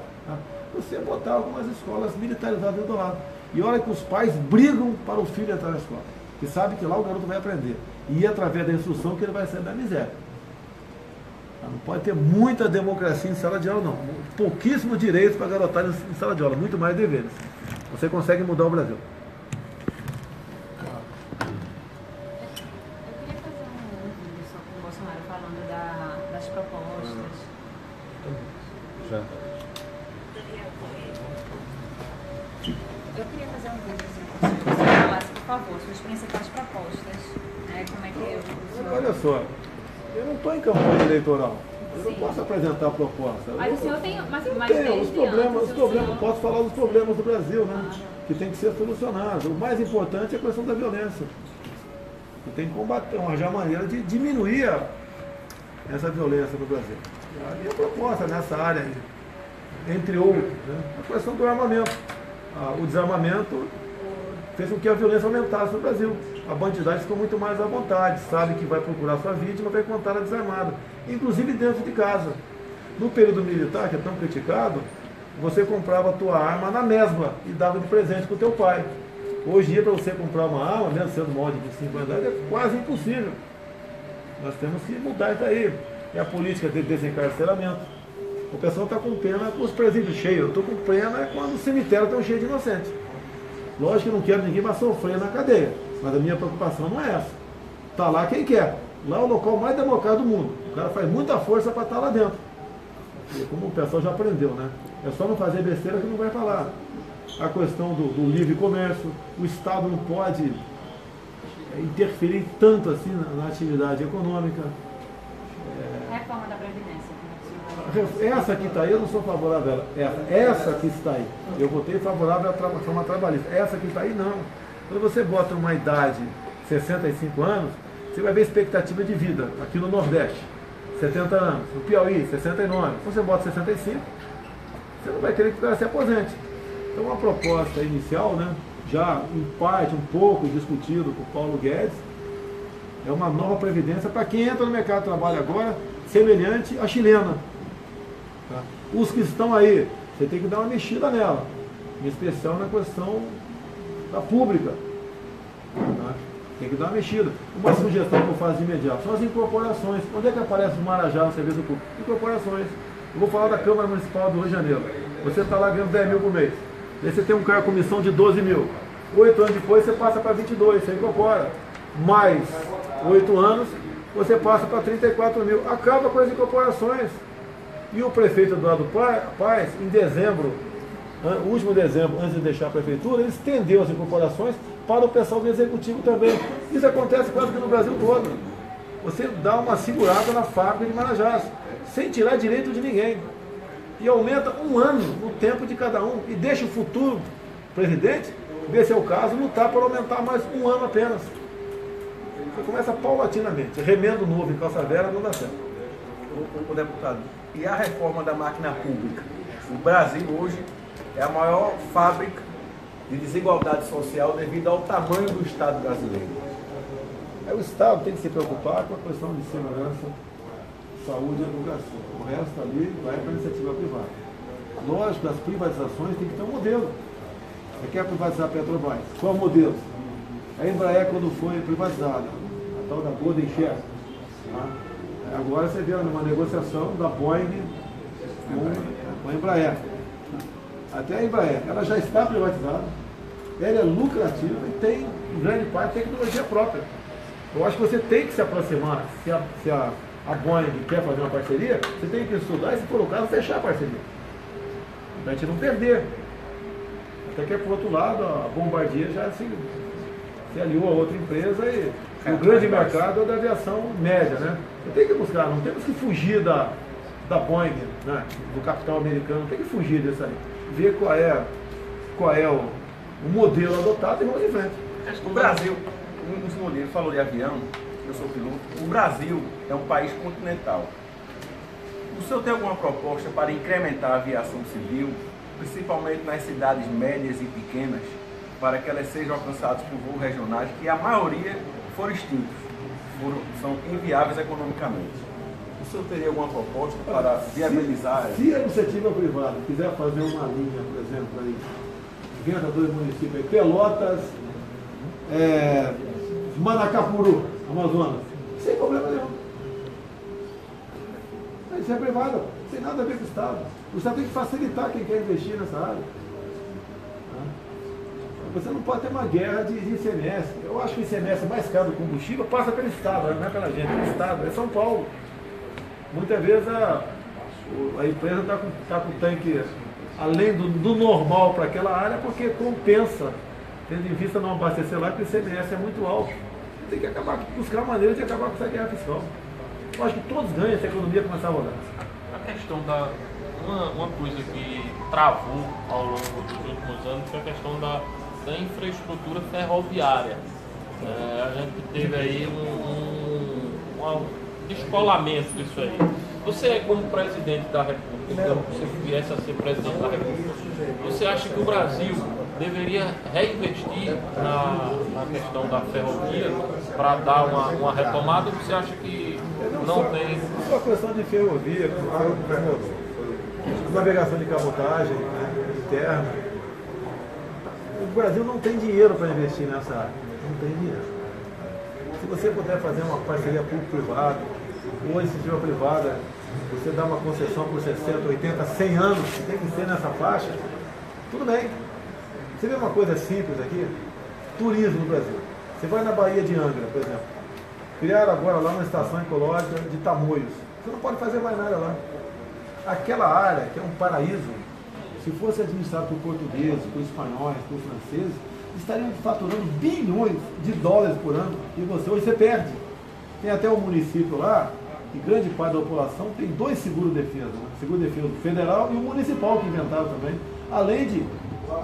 você botar algumas escolas militarizadas do lado. E olha que os pais brigam para o filho entrar na escola. Que sabe que lá o garoto vai aprender. E é através da instrução que ele vai sair da miséria. Não pode ter muita democracia em sala de aula, não. Pouquíssimos direitos para garotar em sala de aula, muito mais deveres. Você consegue mudar o Brasil. Eu queria fazer um vídeo só com o Bolsonaro falando das propostas. Já. Eu queria fazer um vídeo assim, se você falasse, por favor, suas principais propostas. Como é que eu... Olha só. Eu não estou em campanha eleitoral. Eu não posso apresentar proposta. Mas o senhor tem... Mas os problemas, posso falar dos problemas do Brasil, né? Que tem que ser solucionados. O mais importante é a questão da violência. Que tem que combater, arranjar maneira de diminuir essa violência no Brasil. A minha proposta nessa área, entre outros, né? A questão do armamento. O desarmamento fez com que a violência aumentasse no Brasil. A bandidagem ficou muito mais à vontade, sabe que vai procurar sua vítima, vai contar ela desarmada, inclusive dentro de casa. No período militar, que é tão criticado, você comprava a tua arma na mesma e dava de presente para o teu pai. Hoje em dia, para você comprar uma arma, mesmo sendo maior de 25 anos, é quase impossível. Nós temos que mudar isso aí. É a política de desencarceramento. O pessoal está com pena com os presídios cheios. Eu estou com pena quando o cemitério está cheio de inocentes. Lógico que eu não quero ninguém mais sofrer na cadeia, mas a minha preocupação não é essa. Está lá quem quer. Lá é o local mais democrático do mundo. O cara faz muita força para estar lá dentro. E como o pessoal já aprendeu, né? É só não fazer besteira que não vai falar. A questão do livre comércio, o Estado não pode interferir tanto assim na atividade econômica. Reforma da Previdência. Essa que está aí, eu não sou favorável a ela. Essa que está aí. Eu votei favorável à reforma trabalhista. Essa que está aí, não. Quando você bota uma idade, 65 anos, você vai ver expectativa de vida aqui no Nordeste. 70 anos. No Piauí, 69. Quando você bota 65, você não vai querer que o cara se aposente. Então, uma proposta inicial, né, já em parte, um pouco discutido com o Paulo Guedes, é uma nova previdência para quem entra no mercado de trabalho agora, semelhante à chilena. Tá? Os que estão aí, você tem que dar uma mexida nela, em especial na questão da pública. Tá? Tem que dar uma mexida. Uma sugestão que eu faço de imediato são as incorporações. Onde é que aparece o Marajá no serviço público? Incorporações. Eu vou falar da Câmara Municipal do Rio de Janeiro. Você está lá ganhando 10 mil por mês. Aí você tem um cara com comissão de 12 mil. 8 anos depois você passa para 22, você incorpora. Mais 8 anos, você passa para 34 mil. Acaba com as incorporações. E o prefeito Eduardo Paes, em dezembro, último dezembro, antes de deixar a prefeitura, ele estendeu as incorporações para o pessoal do executivo também. Isso acontece quase que no Brasil todo. Você dá uma segurada na fábrica de Marajás, sem tirar direito de ninguém. E aumenta um ano no tempo de cada um. E deixa o futuro presidente, ver se é o caso, lutar para aumentar mais um ano apenas. Você começa paulatinamente. Remendo novo em calça velha não dá certo. O deputado, e a reforma da máquina pública? O Brasil hoje é a maior fábrica de desigualdade social devido ao tamanho do Estado brasileiro. O Estado tem que se preocupar com a questão de segurança, saúde e educação. O resto ali vai para a iniciativa privada. Lógico que as privatizações tem que ter um modelo. Você quer privatizar a Petrobras? Qual é o modelo? A Embraer, quando foi privatizada, a tal da Golden Share, tá? Agora você vê numa negociação da Boeing com a Embraer. Até a Embraer, ela já está privatizada, ela é lucrativa e tem, em grande parte, tecnologia própria. Eu acho que você tem que se aproximar, se a Boeing quer fazer uma parceria, você tem que estudar e, se for o caso, fechar a parceria. Para a gente não perder. Até que, por outro lado, a Bombardier já se aliou a outra empresa e o grande mercado é da aviação média, né? Você tem que buscar, não temos que fugir da Boeing, né? Do capital americano, tem que fugir disso aí. Ver qual é o modelo adotado e vamos em frente. O Brasil, um dos modelos, falou de avião, eu sou piloto, o Brasil é um país continental. O senhor tem alguma proposta para incrementar a aviação civil, principalmente nas cidades médias e pequenas, para que elas sejam alcançadas por voos regionais, que a maioria foram extintos, são inviáveis economicamente? O senhor teria alguma proposta para viabilizar? Se a iniciativa privada quiser fazer uma linha, por exemplo, aí, venda dois municípios aí, Pelotas, Manacapuru, Amazonas, sem problema nenhum. Isso é privado, não tem nada a ver com o Estado. O Estado tem que facilitar quem quer investir nessa área. Você não pode ter uma guerra de ICMS. Eu acho que o ICMS mais caro do combustível passa pelo Estado, não é pela gente, é pelo Estado, é São Paulo. Muitas vezes a empresa está com o tanque além do normal para aquela área porque compensa, tendo em vista não abastecer lá, porque o ICMS é muito alto. Tem que buscar maneira de acabar com essa guerra fiscal. Eu acho que todos ganham se a economia começar a rodar. A questão uma coisa que travou ao longo dos últimos anos foi a questão da infraestrutura ferroviária. A gente teve aí um descolamento disso aí. Você, como presidente da República, então, se viesse a ser presidente da República, você acha que o Brasil deveria reinvestir na questão da ferrovia para dar uma retomada, ou você acha que não tem? Só a questão de ferrovia, navegação de cabotagem, né, interna. O Brasil não tem dinheiro para investir nessa área, não tem dinheiro. Se você puder fazer uma parceria público-privada, ou iniciativa privada, você dá uma concessão por 60, 80, 100 anos, tem que ser nessa faixa, tudo bem. Você vê uma coisa simples aqui? Turismo no Brasil. Você vai na Baía de Angra, por exemplo. Criaram agora lá uma estação ecológica de Tamoios. Você não pode fazer mais nada lá. Aquela área, que é um paraíso, se fosse administrado por portugueses, por espanhóis, por franceses, estariam faturando bilhões de dólares por ano. E hoje você perde. Tem até um município lá, que grande parte da população tem 2 seguros-defesa. Né? Seguro-defesa federal e o municipal que inventaram também. Além de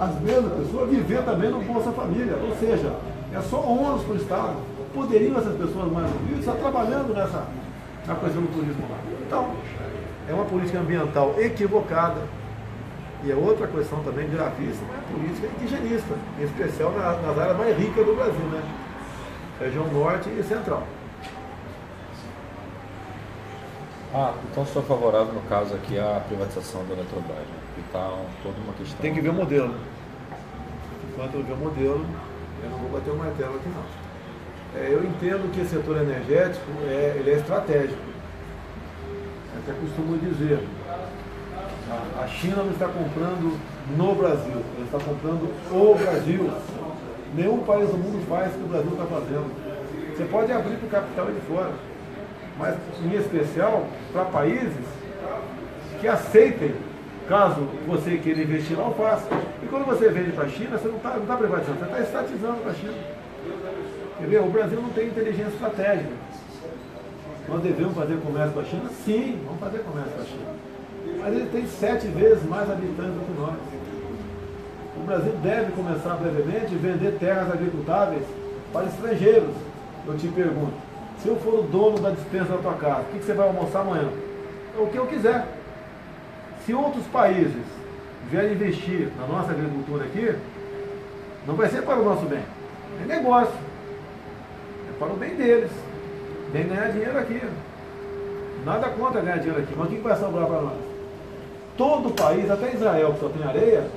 as mesmas pessoas viver também no Bolsa Família. Ou seja, é só ônus para o Estado. Poderiam essas pessoas mais humildes estar trabalhando na questão do turismo lá. Então, é uma política ambiental equivocada. E é outra questão também gravíssima, é a política indigenista, em especial nas áreas mais ricas do Brasil, né? Região norte e central. Então sou favorável, no caso aqui, à privatização da Eletrobras, né? Que está toda uma questão... Tem que ver o modelo. Enquanto eu ver o modelo, eu não vou bater o martelo aqui não. Eu entendo que o setor energético ele é estratégico. Eu até costumo dizer, a China não está comprando no Brasil, ela está comprando o Brasil. Nenhum país do mundo faz o que o Brasil está fazendo. Você pode abrir para o capital de fora, mas em especial para países que aceitem, caso você queira investir lá, ou faça. E quando você vende para a China, você não está privatizando, você está estatizando para a China. Quer ver? O Brasil não tem inteligência estratégica. Nós devemos fazer comércio com a China? Sim, vamos fazer comércio com a China. Mas ele tem 7 vezes mais habitantes do que nós. O Brasil deve começar brevemente a vender terras agricultáveis para estrangeiros. Eu te pergunto, se eu for o dono da despensa da tua casa, o que você vai almoçar amanhã? O que eu quiser. Se outros países vierem investir na nossa agricultura aqui, não vai ser para o nosso bem. É negócio. É para o bem deles. Vem ganhar dinheiro aqui. Nada contra ganhar dinheiro aqui, mas o que vai sobrar para nós? Todo país, até Israel, que só tem areia,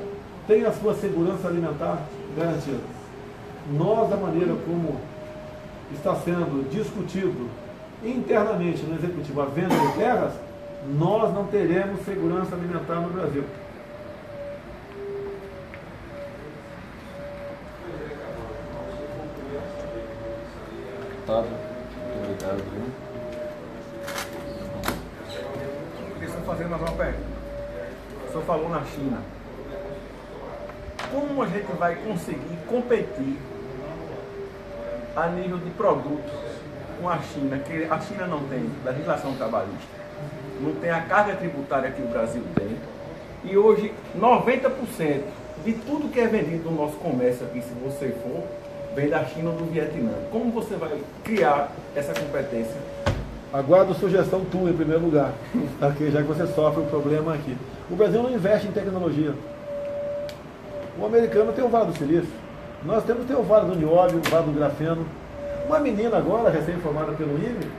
tem a sua segurança alimentar garantida. Nós, da maneira como está sendo discutido internamente no Executivo a venda de terras, nós não teremos segurança alimentar no Brasil. Muito obrigado. Estou fazendo mais uma pergunta. O senhor falou na China. Como a gente vai conseguir competir a nível de produtos com a China, que a China não tem legislação trabalhista, não tem a carga tributária que o Brasil tem, e hoje 90% de tudo que é vendido no nosso comércio aqui, se você for, vem da China ou do Vietnã. Como você vai criar essa competência? Aguardo sugestão tua em primeiro lugar, aqui, já que você sofre um problema aqui. O Brasil não investe em tecnologia. O americano tem o Vale do Silício. Nós temos o Vale do Nióbio, o Vale do Grafeno. Uma menina agora, recém-formada pelo IME,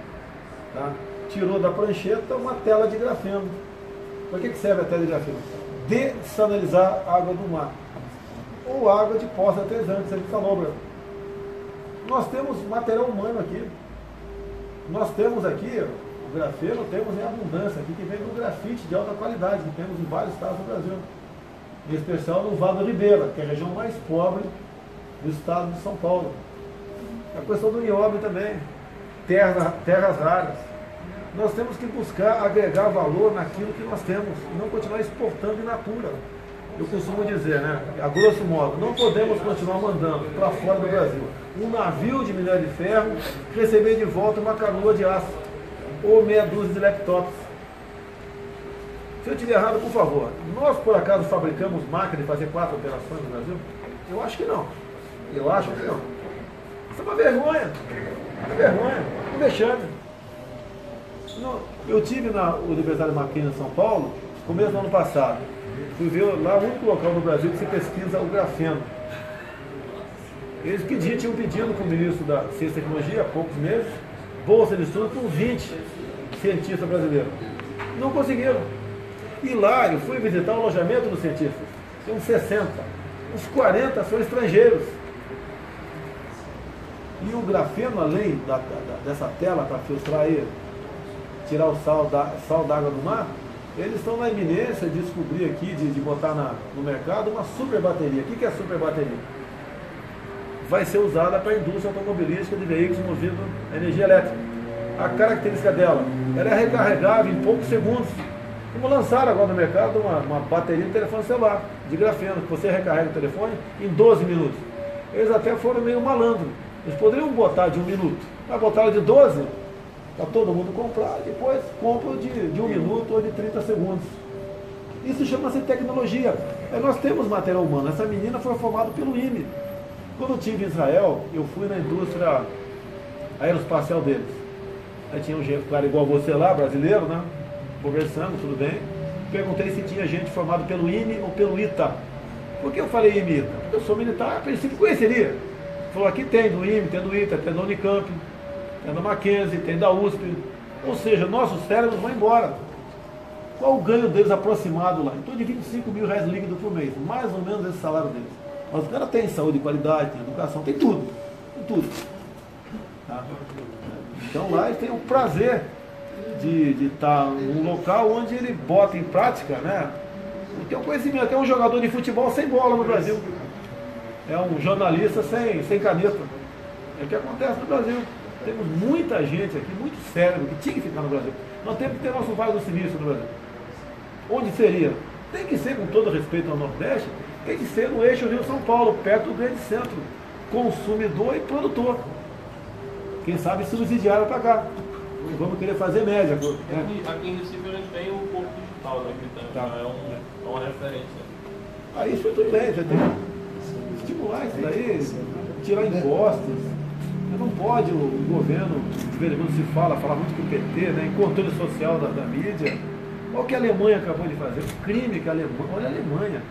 tá, tirou da prancheta uma tela de grafeno. Para que serve a tela de grafeno? Dessanalizar a água do mar. Ou água de poça artesante, de salobra. Nós temos material humano aqui. Nós temos aqui, o grafeno temos em abundância aqui, que vem do grafite de alta qualidade, que temos em vários estados do Brasil. Em especial no Vale do Ribeira, que é a região mais pobre do estado de São Paulo. A questão do nióbio também, terras raras. Nós temos que buscar agregar valor naquilo que nós temos, e não continuar exportando in natura. Eu costumo dizer, né, a grosso modo, não podemos continuar mandando para fora do Brasil um navio de minério de ferro, receber de volta uma canoa de aço, ou meia dúzia de laptops. Se eu estiver errado, por favor, nós por acaso fabricamos máquina de fazer 4 operações no Brasil? Eu acho que não. Eu acho que não. Isso é uma vergonha. Uma vergonha. Um vexame. Eu tive na Universidade Mackenzie em São Paulo, começo do ano passado. Fui ver lá o único local no Brasil que se pesquisa o grafeno. Eles tinham pedido para o ministro da Ciência e Tecnologia, há poucos meses, bolsa de estudo com 20 cientistas brasileiros. Não conseguiram. E lá eu fui visitar o alojamento dos cientistas. Tem uns 60. Uns 40 são estrangeiros. E o grafeno, além dessa tela para filtrar e tirar o sal d'água do mar, eles estão na iminência de descobrir aqui, de botar no mercado uma super bateria. O que é a super bateria? Vai ser usada para a indústria automobilística de veículos movidos a energia elétrica. A característica dela, ela é recarregável em poucos segundos. Como lançaram agora no mercado uma bateria de telefone celular, de grafeno, que você recarrega o telefone em 12 minutos. Eles até foram meio malandros. Eles poderiam botar de 1 minuto, mas botaram de 12, para todo mundo comprar, depois compram de 1 minuto ou de 30 segundos. Isso chama-se tecnologia. Nós temos material humano. Essa menina foi formada pelo IME. Quando eu estive em Israel, eu fui na indústria aeroespacial deles. Aí tinha um cara igual você lá, brasileiro, né? Conversando, tudo bem. Perguntei se tinha gente formada pelo IME ou pelo ITA. Por que eu falei IME e ITA? Porque eu sou militar, a princípio conheceria. Falou, aqui tem do IME, tem do ITA, tem da Unicamp, tem da Mackenzie, tem da USP. Ou seja, nossos cérebros vão embora. Qual o ganho deles aproximado lá? Em torno de 25 mil reais líquido por mês. Mais ou menos esse salário deles. Mas os caras têm saúde, qualidade, tem educação, tem tudo. Tem tudo. Tá? Então lá eles têm o prazer de estar num local onde ele bota em prática, né, o teu conhecimento. É um jogador de futebol sem bola no Brasil. É um jornalista sem caneta. É o que acontece no Brasil. Temos muita gente aqui, muito cérebro, que tinha que ficar no Brasil. Nós temos que ter nosso Vale do Silício no Brasil. Onde seria? Tem que ser, com todo respeito ao Nordeste, tem que ser no eixo Rio-São Paulo, perto do grande centro. Consumidor e produtor. Quem sabe subsidiário para cá. Vamos querer fazer média. Aqui em Recife a gente tem o Porto Digital, né? Que Tá. É uma referência. Aí isso tudo bem, você tem que estimular isso daí, tirar impostos. Não pode o governo, de vez em quando se fala muito com o PT, né, em controle social da mídia. Olha o que a Alemanha acabou de fazer, o crime que a Alemanha, olha a Alemanha,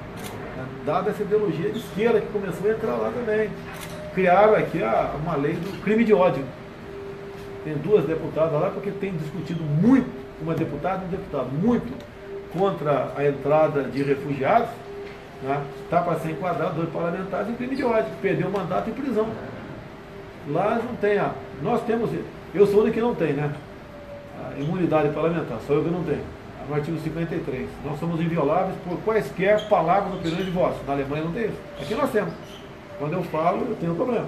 dada essa ideologia de esquerda que começou a entrar lá também. Criaram aqui uma lei do crime de ódio. Tem 2 deputadas lá porque tem discutido muito, uma deputada e um deputado, muito contra a entrada de refugiados, né? Está para ser enquadrado 2 parlamentares em crime de ódio, perdeu o mandato em prisão. Lá não tem nós temos, eu sou o único que não tem, né? A imunidade parlamentar, só eu que não tenho. No artigo 53. Nós somos invioláveis por quaisquer palavras no período de voz. Na Alemanha não tem isso. Aqui nós temos. Quando eu falo, eu tenho um problema.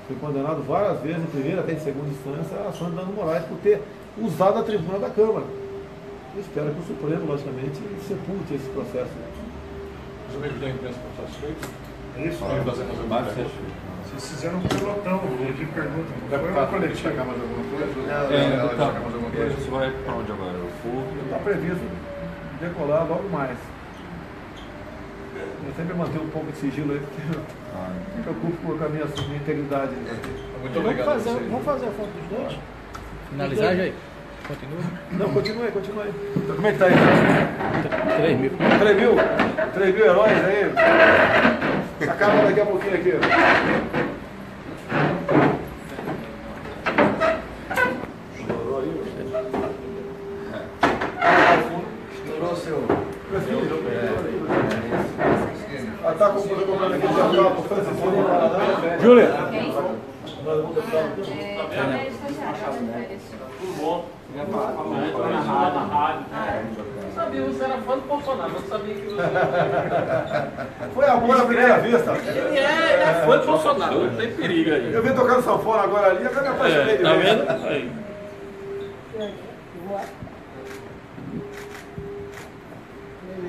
Fui condenado várias vezes, em primeira até em segunda instância, a ação de danos morais por ter usado a tribuna da Câmara. Eu espero que o Supremo, logicamente, sepulte esse processo. Os amigos da imprensa estão satisfeitos? É isso, Vocês fizeram um pelotão, de pergunta. Foi uma coletiva. Destacar mais alguma coisa? Destacar mais alguma coisa? Você vai para onde agora? O Porto? Está previsto decolar logo mais. Eu sempre mantenho um pouco de sigilo aí, porque eu me preocupo com a minha integridade. Muito obrigado. Vamos fazer a foto dos dois? Finalizar, Jair? Continua? Não, continue aí. Então, como é que tá aí? 3 mil. 3 mil heróis aí. Acaba daqui a pouquinho aqui. Estourou seu. Tá comprando aqui de avião para Francisco. Júlia. Tudo bom? Na rádio. Eu sabia, você era fã do Bolsonaro, eu sabia que você. Foi amor à primeira vista. Ele é fã do Bolsonaro, não tem perigo aí. Eu vim tocando sanfona agora ali, eu me apaixonei de Tá vez. vendo? Aí. Beleza.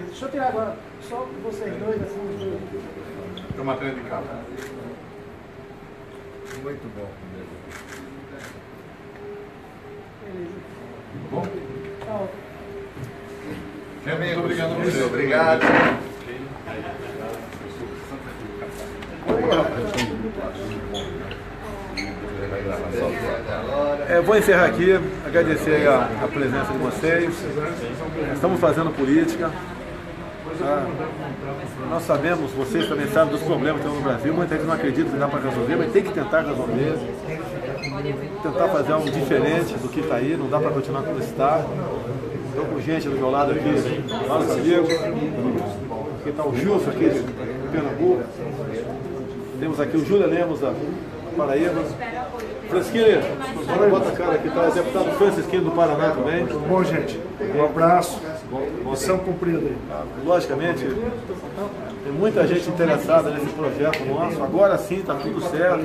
Deixa eu tirar agora só vocês dois, assim, os dois. Tem matéria de capa. Muito bom. Beleza. Bom? Tá ótimo. Muito obrigado a você. Muito obrigado. Vou encerrar aqui, agradecer a presença de vocês. Estamos fazendo política. Nós sabemos, vocês também sabem dos problemas que tem no Brasil. Muita gente não acredita que dá para resolver, mas tem que tentar resolver. Tentar fazer algo diferente do que está aí, não dá para continuar como está. Estou com gente do meu lado aqui, vários amigos. Aqui está o Gilson aqui de Pernambuco. Temos aqui o Júlio Lemos da Paraíba. Francisquinho, bota a cara aqui, está o deputado Francisquinho do Paraná também. Bom, gente, um abraço. Missão cumprida aí. Logicamente, tem muita gente interessada nesse projeto nosso. Agora sim está tudo certo.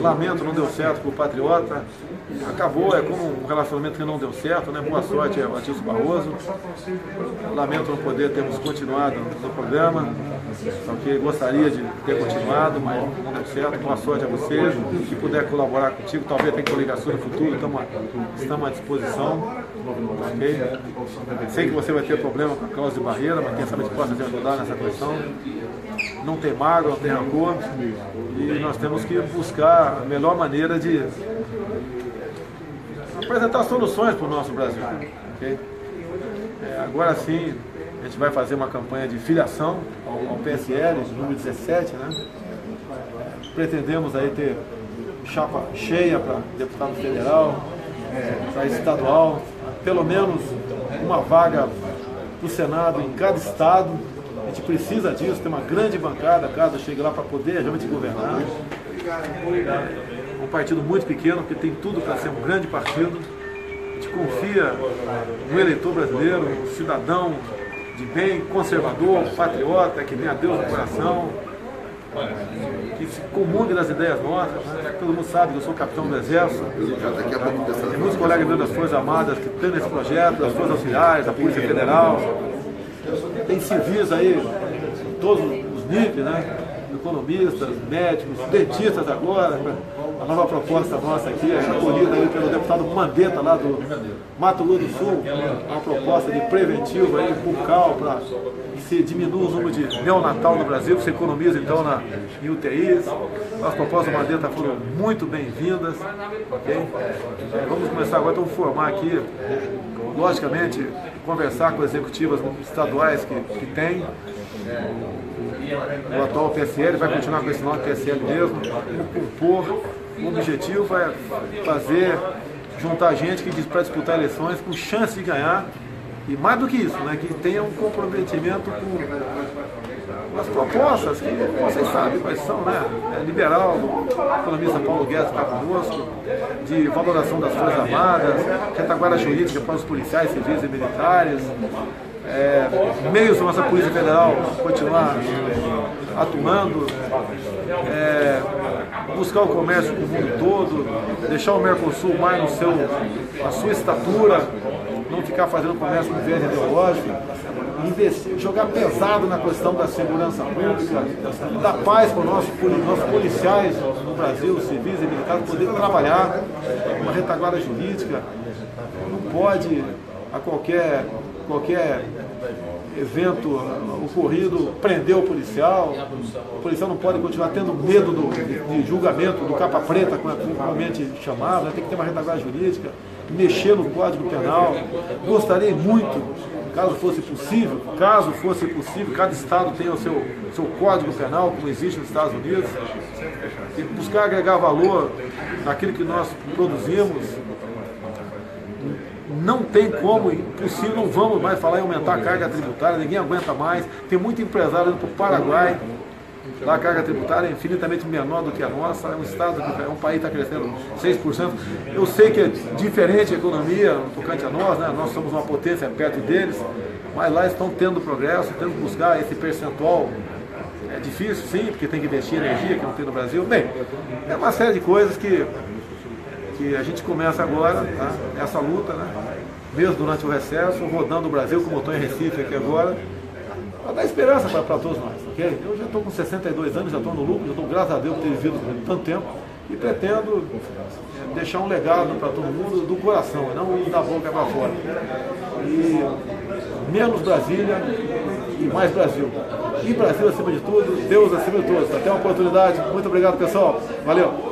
Lamento, não deu certo com o Patriota. Acabou, é como um relacionamento que não deu certo, né? Boa sorte ao Atilson Barroso. Lamento não poder termos continuado no programa, porque gostaria de ter continuado, mas não deu certo. Boa sorte a você. Se puder colaborar contigo, talvez tenha coligação no futuro, estamos à disposição. Okay? Sei que você vai ter problema com a cláusula de barreira, mas quem sabe que possa te ajudar nessa questão. Não tem mágoa, não tem rancor, e nós temos que buscar a melhor maneira de apresentar soluções para o nosso Brasil. Okay? Agora sim, a gente vai fazer uma campanha de filiação ao PSL, número 17, né? Pretendemos aí ter chapa cheia para deputado federal, para estadual, pelo menos uma vaga do Senado em cada estado. A gente precisa disso, tem uma grande bancada, caso chegue lá, para poder realmente governar. Um partido muito pequeno, que tem tudo para ser um grande partido. A gente confia no eleitor brasileiro, um cidadão de bem, conservador, patriota, que tem a Deus no coração, que se comungue das ideias nossas. Né? Todo mundo sabe que eu sou capitão do Exército. Tem muitos colegas meus das Forças Armadas que estão nesse projeto, das Forças Auxiliares, da Polícia Federal. Tem civis aí, em todos os níveis, né? Economistas, médicos, dentistas agora. A nova proposta nossa aqui é acolhida aí pelo deputado Mandetta, lá do Mato Grosso do Sul, uma proposta de preventivo aí, bucal, para que se diminua o número de neonatal no Brasil, que se economiza então em UTIs. As propostas do Mandetta foram muito bem-vindas. Okay? Vamos começar agora, então, a formar aqui, logicamente, conversar com executivas estaduais que tem. O atual PSL vai continuar com esse nome PSL mesmo. Vamos compor. O objetivo vai fazer, juntar gente que diz para disputar eleições com chance de ganhar, e mais do que isso, né, que tenha um comprometimento com as propostas que vocês sabem quais são, né? Liberal, o economista Paulo Guedes está conosco, de valoração das Forças Armadas, retaguarda jurídica para os policiais, civis e militares, meios da nossa Polícia Federal continuar atuando, buscar o comércio com o mundo todo, deixar o Mercosul mais na sua estatura, não ficar fazendo comércio com viés ideológico, investir, jogar pesado na questão da segurança pública, dar paz para os nossos policiais no Brasil, civis e militares, poder trabalhar, uma retaguarda jurídica. Não pode, a qualquer evento ocorrido, prender o policial não pode continuar tendo medo de julgamento, do capa preta, comumente chamado, né? Tem que ter uma retaguarda jurídica, mexer no Código Penal. Gostaria muito, caso fosse possível, cada estado tenha o seu Código Penal, como existe nos Estados Unidos, e buscar agregar valor naquilo que nós produzimos. Não tem como, impossível, não vamos mais falar em aumentar a carga tributária, ninguém aguenta mais. Tem muito empresário indo para o Paraguai, lá a carga tributária é infinitamente menor do que a nossa, é um estado, é um país que está crescendo 6%. Eu sei que é diferente a economia, no tocante a nós, né? Nós somos uma potência perto deles, mas lá estão tendo progresso, tendo que buscar esse percentual. É difícil, sim, porque tem que investir em energia, que não tem no Brasil. Bem, é uma série de coisas que a gente começa agora, tá? Essa luta, né? Mesmo durante o recesso, rodando o Brasil, como eu estou em Recife aqui agora, para dar esperança para todos nós, ok? Eu já estou com 62 anos, já estou no lucro, já estou, graças a Deus, por ter vivido tanto tempo, e pretendo deixar um legado para todo mundo do coração, não da boca para fora. E menos Brasília e mais Brasil. E Brasil acima de tudo, Deus acima de todos. Até uma oportunidade. Muito obrigado, pessoal. Valeu!